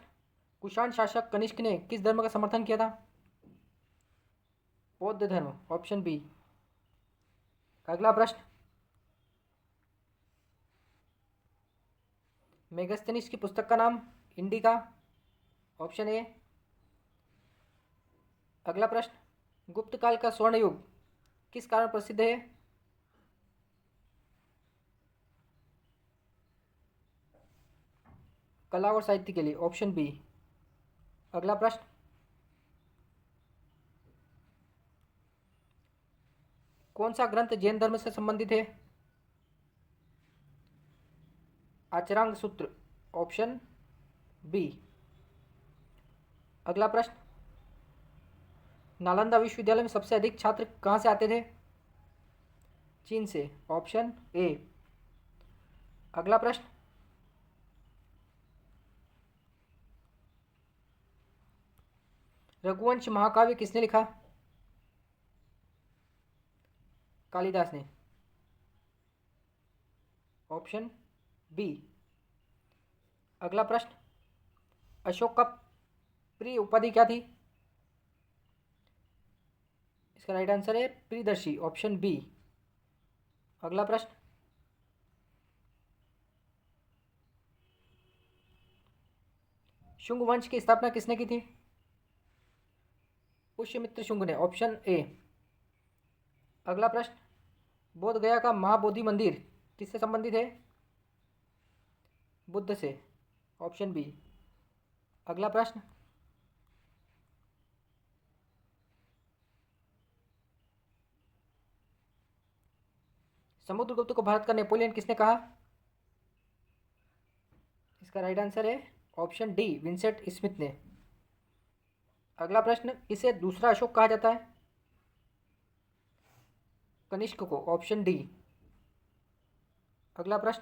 कुषाण शासक कनिष्क ने किस धर्म का समर्थन किया था? बौद्ध धर्म, ऑप्शन बी। अगला प्रश्न, मेगस्थनीज की पुस्तक का नाम इंडिका, ऑप्शन ए। अगला प्रश्न, गुप्त काल का स्वर्ण युग किस कारण प्रसिद्ध है? कला और साहित्य के लिए, ऑप्शन बी। अगला प्रश्न, कौन सा ग्रंथ जैन धर्म से संबंधित है? आचरांग सूत्र, ऑप्शन बी। अगला प्रश्न, नालंदा विश्वविद्यालय में सबसे अधिक छात्र कहाँ से आते थे? चीन से, ऑप्शन ए। अगला प्रश्न, रघुवंश महाकाव्य किसने लिखा? कालिदास ने, ऑप्शन बी। अगला प्रश्न, अशोक का प्रिय उपाधि क्या थी? इसका राइट आंसर है प्रियदर्शी, ऑप्शन बी। अगला प्रश्न, शुंग वंश की स्थापना किसने की थी? पुष्यमित्र शुंग ने, ऑप्शन ए। अगला प्रश्न, बोध गया का महाबोधि मंदिर किससे संबंधित है? बुद्ध से, ऑप्शन बी। अगला प्रश्न, समुद्रगुप्त को भारत का नेपोलियन किसने कहा? इसका राइट आंसर है ऑप्शन डी, विंसेंट स्मिथ ने। अगला प्रश्न, इसे दूसरा अशोक कहा जाता है? कनिष्क को, ऑप्शन डी। अगला प्रश्न,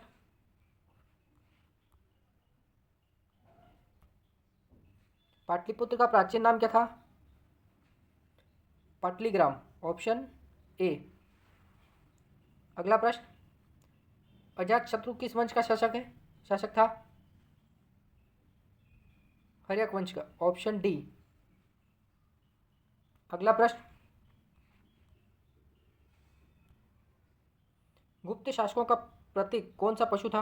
पाटलिपुत्र का प्राचीन नाम क्या था? Pataligram, option A. अगला प्रश्न, अजातशत्रु किस वंश का शासक था? हर्यक वंश का, ऑप्शन डी। अगला प्रश्न, गुप्त शासकों का प्रतीक कौन सा पशु था?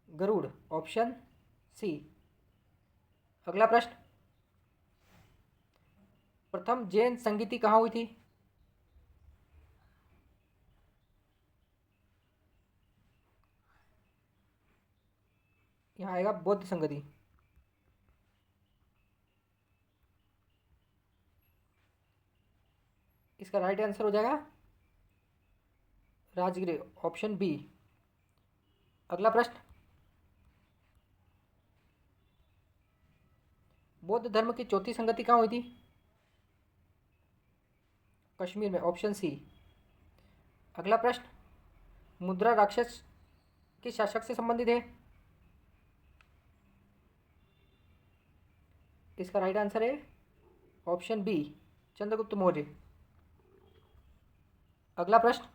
Garuda, option C. अगला प्रश्न, प्रथम जैन संगीति कहाँ हुई थी? यहाँ आएगा बौद्ध संगति। इसका राइट आंसर हो जाएगा राजगृह, ऑप्शन बी। अगला प्रश्न, बौद्ध धर्म की चौथी संगति कहाँ हुई थी? कश्मीर में, ऑप्शन सी। अगला प्रश्न, मुद्रा राक्षस किस शासक से संबंधित है? इसका राइट आंसर है ऑप्शन बी, चंद्रगुप्त मौर्य। अगला प्रश्न,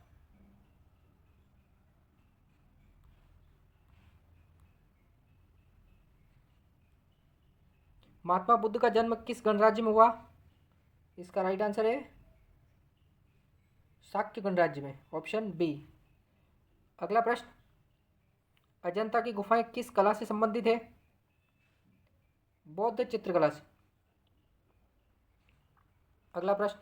महात्मा बुद्ध का जन्म किस गणराज्य में हुआ? इसका राइट आंसर है शाक्य गणराज्य में, ऑप्शन बी। अगला प्रश्न, अजंता की गुफाएं किस कला से संबंधित है? बौद्ध चित्रकला से। अगला प्रश्न,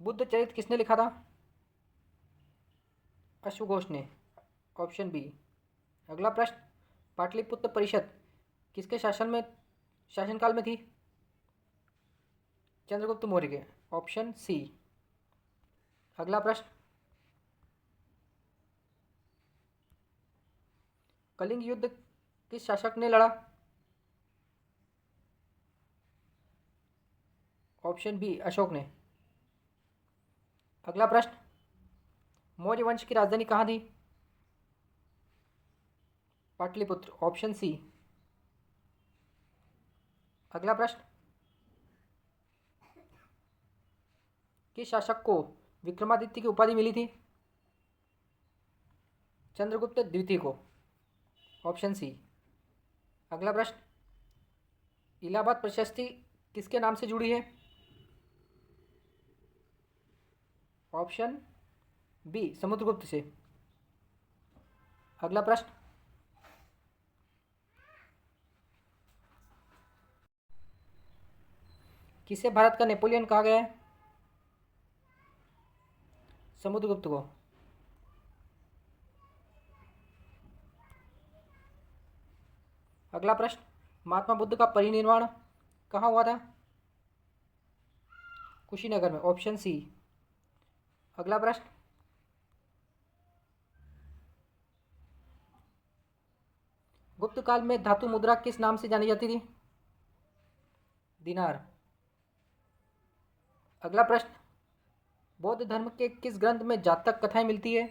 बुद्ध चरित्र किसने लिखा था? अश्वघोष ने, ऑप्शन बी। अगला प्रश्न, पाटलिपुत्र परिषद किसके शासनकाल में थी? चंद्रगुप्त मौर्य के, ऑप्शन सी। अगला प्रश्न, कलिंग युद्ध किस शासक ने लड़ा? ऑप्शन बी, अशोक ने। अगला प्रश्न, मौर्य वंश की राजधानी कहाँ थी? Pataliputra, option C. अगला प्रश्न, किस शासक को विक्रमादित्य की उपाधि मिली थी? चंद्रगुप्त द्वितीय को, ऑप्शन सी। अगला प्रश्न, इलाहाबाद प्रशस्ति किसके नाम से जुड़ी है? ऑप्शन बी, समुद्रगुप्त से। अगला प्रश्न, किसे भारत का नेपोलियन कहा गया है? समुद्रगुप्त को। अगला प्रश्न, महात्मा बुद्ध का परिनिर्वाण कहाँ हुआ था? कुशीनगर में, ऑप्शन सी। अगला प्रश्न, गुप्त काल में धातु मुद्रा किस नाम से जानी जाती थी? दिनार। अगला प्रश्न, बौद्ध धर्म के किस ग्रंथ में जातक कथाएं मिलती है?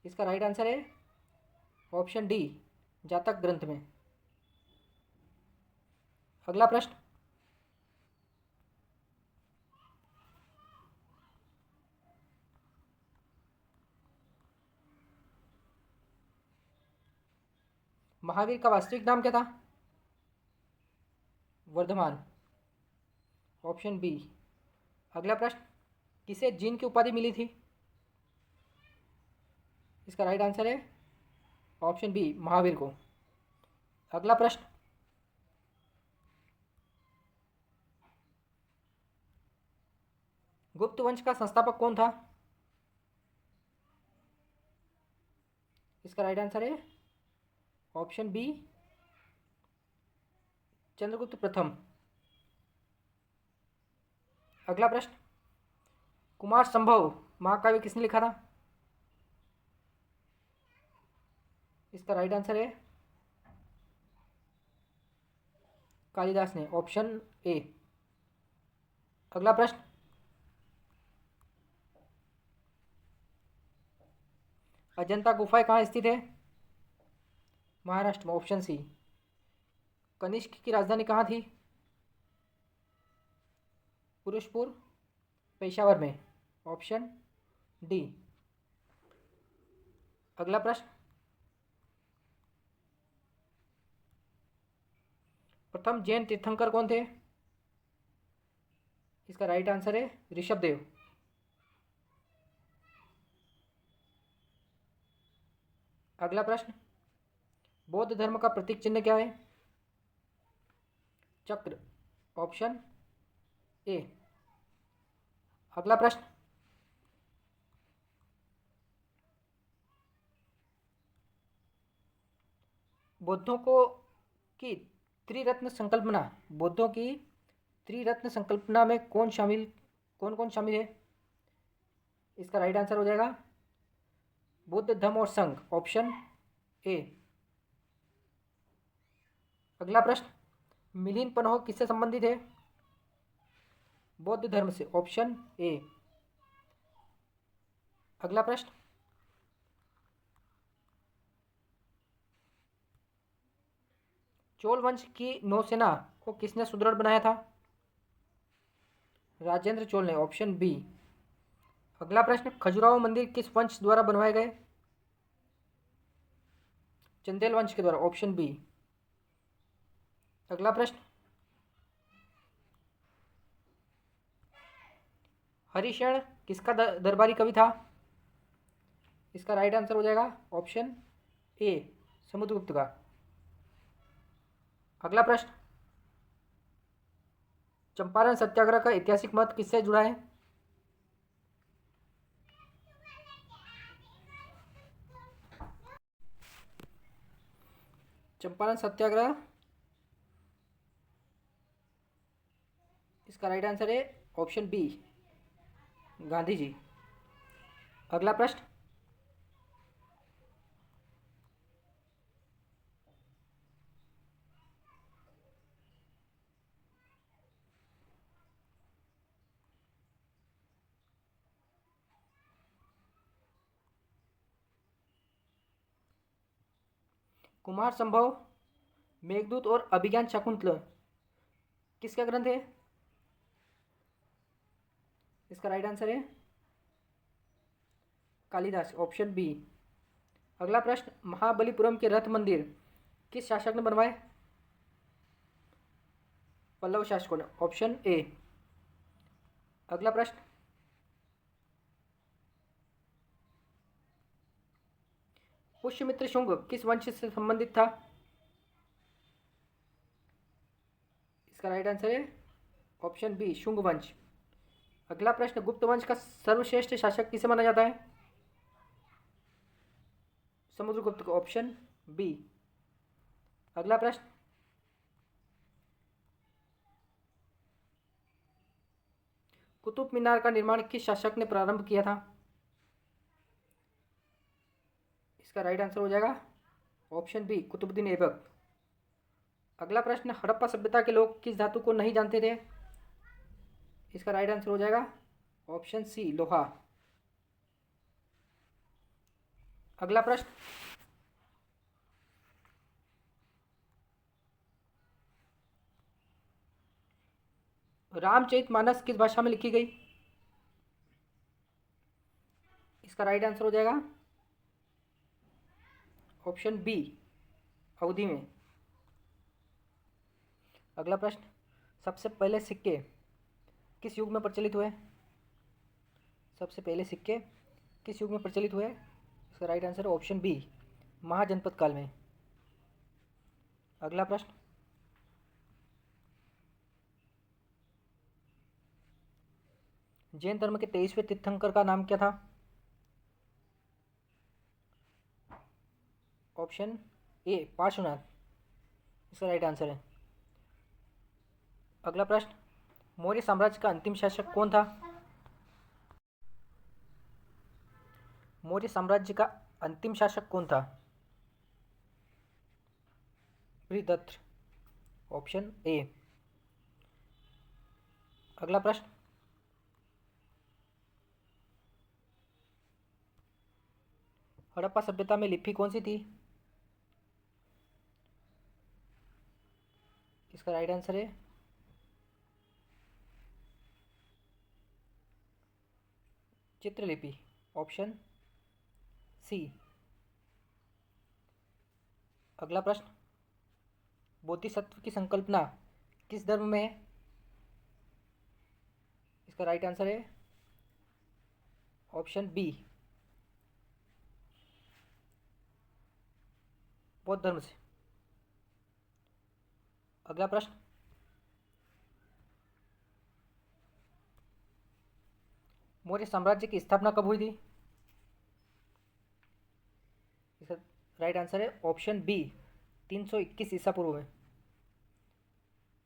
इसका राइट आंसर है ऑप्शन डी, जातक ग्रंथ में। अगला प्रश्न, महावीर का वास्तविक नाम क्या था? Varthaman, option B. अगला प्रश्न, किसे जीन की उपाधि मिली थी? इसका राइट आंसर है ऑप्शन बी, महावीर को। अगला प्रश्न, गुप्त वंश का संस्थापक कौन था? इसका राइट आंसर है ऑप्शन बी, चंद्रगुप्त प्रथम। अगला प्रश्न, कुमार संभव महाकाव्य किसने लिखा था? इसका राइट आंसर है कालिदास ने, ऑप्शन ए। अगला प्रश्न, अजंता गुफाएं कहाँ स्थित है? महाराष्ट्र में, ऑप्शन सी। कनिष्क की राजधानी कहाँ थी? पुरुषपुर, पेशावर में, ऑप्शन डी। अगला प्रश्न, प्रथम जैन तीर्थंकर कौन थे? इसका राइट आंसर है ऋषभदेव। अगला प्रश्न, बौद्ध धर्म का प्रतीक चिन्ह क्या है? चक्र, ऑप्शन ए। अगला प्रश्न, बौद्धों को की त्रिरत्न संकल्पना बौद्धों की त्रिरत्न संकल्पना में कौन कौन शामिल है? इसका राइट आंसर हो जाएगा बुद्ध, धम्म और संघ, ऑप्शन ए। अगला प्रश्न, मिलिंद पनहो किससे संबंधित है? बौद्ध धर्म से, ऑप्शन ए। अगला प्रश्न, चोल वंश की नौसेना को किसने सुदृढ़ बनाया था? राजेंद्र चोल ने, ऑप्शन बी। अगला प्रश्न, खजुराहो मंदिर किस वंश द्वारा बनवाए गए? चंदेल वंश के द्वारा, ऑप्शन बी। अगला प्रश्न, हरिशरण किसका दरबारी कवि था? इसका राइट आंसर हो जाएगा ऑप्शन ए, समुद्रगुप्त का। अगला प्रश्न, चंपारण सत्याग्रह का ऐतिहासिक महत्व किससे जुड़ा है? चंपारण सत्याग्रह, इसका राइट आंसर है ऑप्शन बी, गांधी जी। अगला प्रश्न, कुमार संभव, मेघदूत और अभिज्ञान शाकुंतल किसका ग्रंथ है? इसका राइट आंसर है कालिदास, ऑप्शन बी। अगला प्रश्न, महाबलीपुरम के रथ मंदिर किस शासक ने बनवाए? पल्लव शासकों ने, ऑप्शन ए। अगला प्रश्न, पुष्यमित्र शुंग किस वंश से संबंधित था? इसका राइट आंसर है ऑप्शन बी, शुंग वंश। अगला प्रश्न, गुप्त वंश का सर्वश्रेष्ठ शासक किसे माना जाता है? समुद्रगुप्त को, ऑप्शन बी। अगला प्रश्न, कुतुब मीनार का निर्माण किस शासक ने प्रारंभ किया था? इसका राइट आंसर हो जाएगा ऑप्शन बी, कुतुबुद्दीन ऐबक। अगला प्रश्न, हड़प्पा सभ्यता के लोग किस धातु को नहीं जानते थे? इसका राइट आंसर हो जाएगा ऑप्शन सी, लोहा। अगला प्रश्न, रामचरितमानस किस भाषा में लिखी गई? इसका राइट आंसर हो जाएगा ऑप्शन बी, अवधि में। अगला प्रश्न, सबसे पहले सिक्के किस युग में प्रचलित हुए? सबसे पहले सिक्के किस युग में प्रचलित हुए? इसका राइट आंसर है ऑप्शन बी, महाजनपद काल में। अगला प्रश्न, जैन धर्म के 23वें तीर्थंकर का नाम क्या था? ऑप्शन ए, पार्श्वनाथ, इसका राइट आंसर है। अगला प्रश्न, मौर्य साम्राज्य का अंतिम शासक कौन था? मौर्य साम्राज्य का अंतिम शासक कौन था? Brihadatta, option A. अगला प्रश्न, हड़प्पा सभ्यता में लिपि कौन सी थी? इसका राइट आंसर है चित्रलिपि, ऑप्शन सी। अगला प्रश्न, बोधिसत्व की संकल्पना किस धर्म में है? इसका राइट आंसर है ऑप्शन बी, बौद्ध धर्म से। अगला प्रश्न, मौर्य साम्राज्य की स्थापना कब हुई थी? इसका राइट आंसर है ऑप्शन बी, 321 ईसा पूर्व में।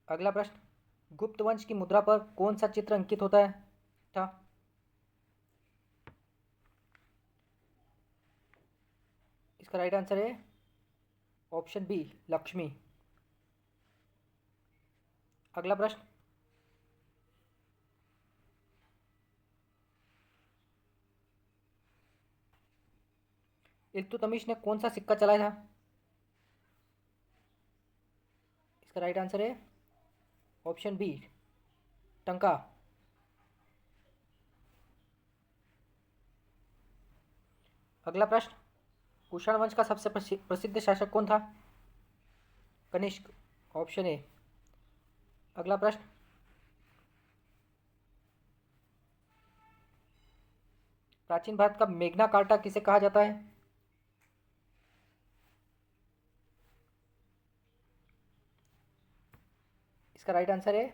अगला प्रश्न, गुप्त वंश की मुद्रा पर कौन सा चित्र अंकित होता है था? इसका राइट आंसर है ऑप्शन बी, लक्ष्मी। अगला प्रश्न, इल्तुतमिश ने कौन सा सिक्का चलाया था? इसका राइट आंसर है ऑप्शन बी, टंका। अगला प्रश्न, कुषाण वंश का सबसे प्रसिद्ध शासक कौन था? Kanishka, option A. अगला प्रश्न, प्राचीन भारत का मेग्ना कार्टा किसे कहा जाता है? इसका राइट आंसर है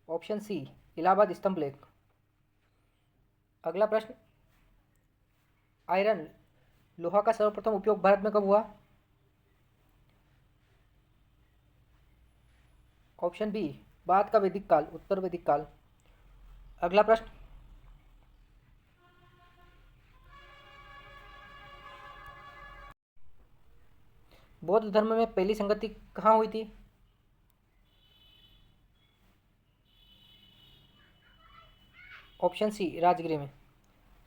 ऑप्शन सी, इलाहाबाद स्तंभ लेख। अगला प्रश्न, आयरन लोहा का सर्वप्रथम उपयोग भारत में कब हुआ? ऑप्शन बी, बाद का वैदिक काल, उत्तर वैदिक काल। अगला प्रश्न, बौद्ध धर्म में पहली संगति कहाँ हुई थी? ऑप्शन सी, राजगृह में।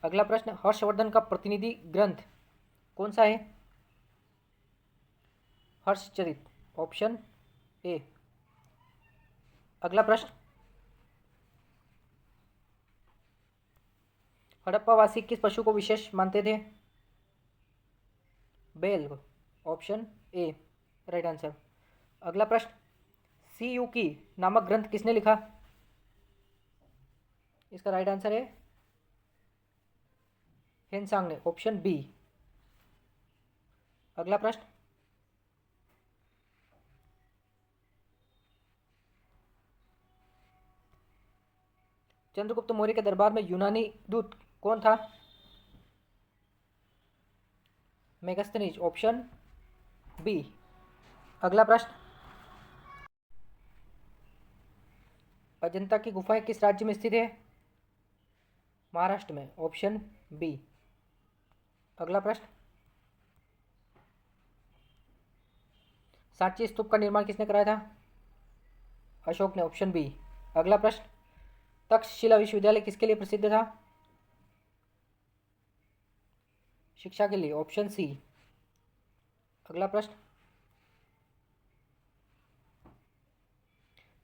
अगला प्रश्न, हर्षवर्धन का प्रतिनिधि ग्रंथ कौन सा है? Harshacharita, option A. अगला प्रश्न, हड़प्पावासी किस पशु को विशेष मानते थे? बैल, ऑप्शन ए, राइट आंसर। अगला प्रश्न, सी यू की नामक ग्रंथ किसने लिखा? इसका राइट आंसर है हेनसांग ने, ऑप्शन बी। अगला प्रश्न, चंद्रगुप्त मौर्य के दरबार में यूनानी दूत कौन था? Megasthenes, option B. अगला प्रश्न, अजंता की गुफाएं किस राज्य में स्थित है? महाराष्ट्र में, ऑप्शन बी। अगला प्रश्न, सांची स्तूप का निर्माण किसने कराया था? अशोक ने, ऑप्शन बी। अगला प्रश्न, तक्षशिला विश्वविद्यालय किसके लिए प्रसिद्ध था? शिक्षा के लिए, ऑप्शन सी। अगला प्रश्न,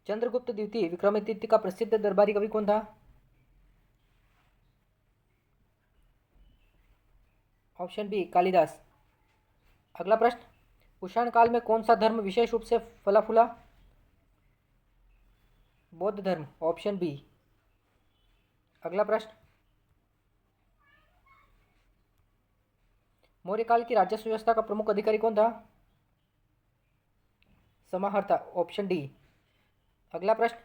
चंद्रगुप्त द्वितीय विक्रमादित्य का प्रसिद्ध दरबारी कवि कौन था? Option B, Kalidas. अगला प्रश्न, कुषाण काल में कौन सा धर्म विशेष रूप से फला फूला? बौद्ध धर्म, ऑप्शन बी। अगला प्रश्न, मौर्य काल की राजस्व व्यवस्था का प्रमुख अधिकारी कौन था? समाहर्ता, ऑप्शन डी। अगला प्रश्न,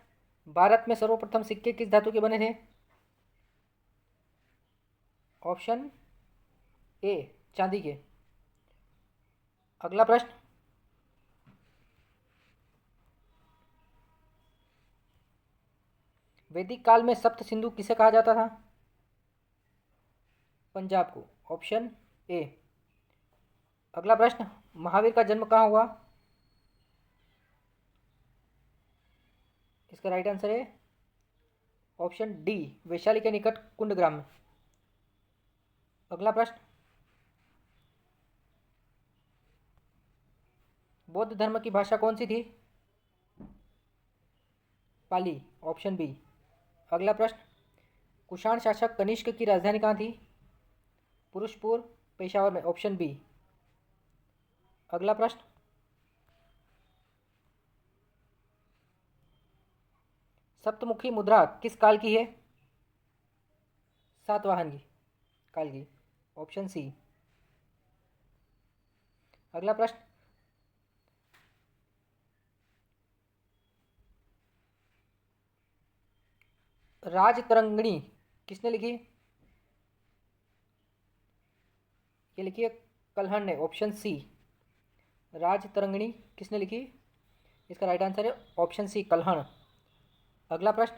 भारत में सर्वप्रथम सिक्के किस धातु के बने थे? ऑप्शन ए, चांदी के। अगला प्रश्न, वैदिक काल में सप्त सिंधु किसे कहा जाता था? पंजाब को, ऑप्शन ए। अगला प्रश्न, महावीर का जन्म कहाँ हुआ? इसका राइट आंसर है ऑप्शन डी, वैशाली के निकट कुंडग्राम में। अगला प्रश्न, बौद्ध धर्म की भाषा कौन सी थी? पाली, ऑप्शन बी। अगला प्रश्न, कुषाण शासक कनिष्क की राजधानी कहाँ थी? पुरुषपुर, पेशावर में, ऑप्शन बी। अगला प्रश्न, सप्तमुखी मुद्रा किस काल की है? सातवाहन की, काल की, ऑप्शन सी। अगला प्रश्न, राजतरंगिणी किसने लिखी? ये लिखी है कल्हण ने, ऑप्शन सी। राजतरंगिणी किसने लिखी? इसका राइट आंसर है ऑप्शन सी, कल्हण। अगला प्रश्न,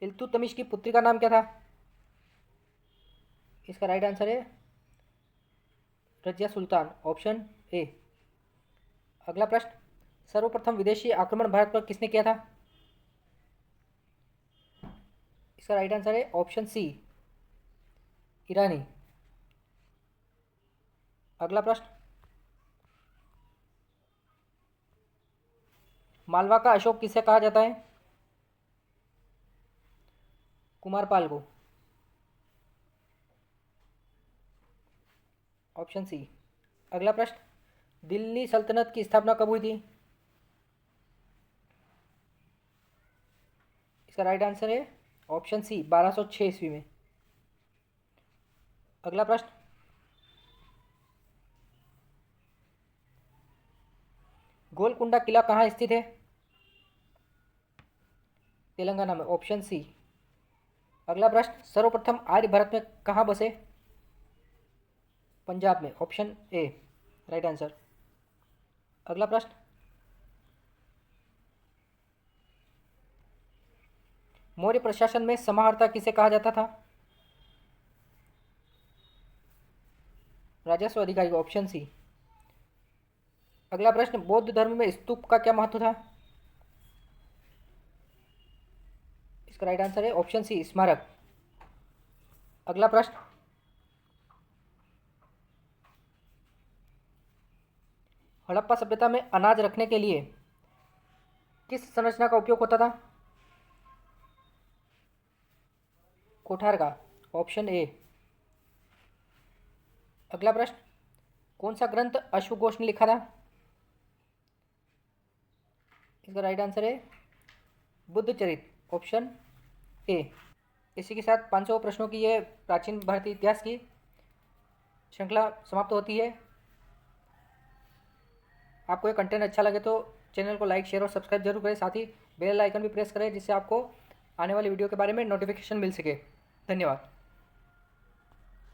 इल्तुतमिश की पुत्री का नाम क्या था? इसका राइट आंसर है रजिया सुल्तान, ऑप्शन ए। अगला प्रश्न, सर्वप्रथम विदेशी आक्रमण भारत पर किसने किया था? इसका राइट आंसर है ऑप्शन सी, ईरानी। अगला प्रश्न, मालवा का अशोक किसे कहा जाता है? कुमारपाल को, ऑप्शन सी। अगला प्रश्न, दिल्ली सल्तनत की स्थापना कब हुई थी? इसका राइट आंसर है ऑप्शन सी, 1206 ईस्वी में। अगला प्रश्न, गोलकुंडा किला कहाँ स्थित है? तेलंगाना में, ऑप्शन सी। अगला प्रश्न, सर्वप्रथम आर्य भारत में कहाँ बसे? पंजाब में, ऑप्शन ए, राइट आंसर। अगला प्रश्न, मौर्य प्रशासन में समाहर्ता किसे कहा जाता था? राजस्व अधिकारी, ऑप्शन सी। अगला प्रश्न, बौद्ध धर्म में स्तूप का क्या महत्व था? इसका राइट आंसर है ऑप्शन सी, स्मारक। अगला प्रश्न, हड़प्पा सभ्यता में अनाज रखने के लिए किस संरचना का उपयोग होता था? कोठार का, ऑप्शन ए। अगला प्रश्न, कौन सा ग्रंथ अश्वघोष ने लिखा था? इसका राइट आंसर है बुद्धचरित, ऑप्शन ए। इसी के साथ 500 प्रश्नों की ये प्राचीन भारतीय इतिहास की श्रृंखला समाप्त होती है। आपको ये कंटेंट अच्छा लगे तो चैनल को लाइक, शेयर और सब्सक्राइब जरूर करें। साथ ही बेल आइकन भी प्रेस करें जिससे आपको आने वाली वीडियो के बारे में नोटिफिकेशन मिल सके। धन्यवाद।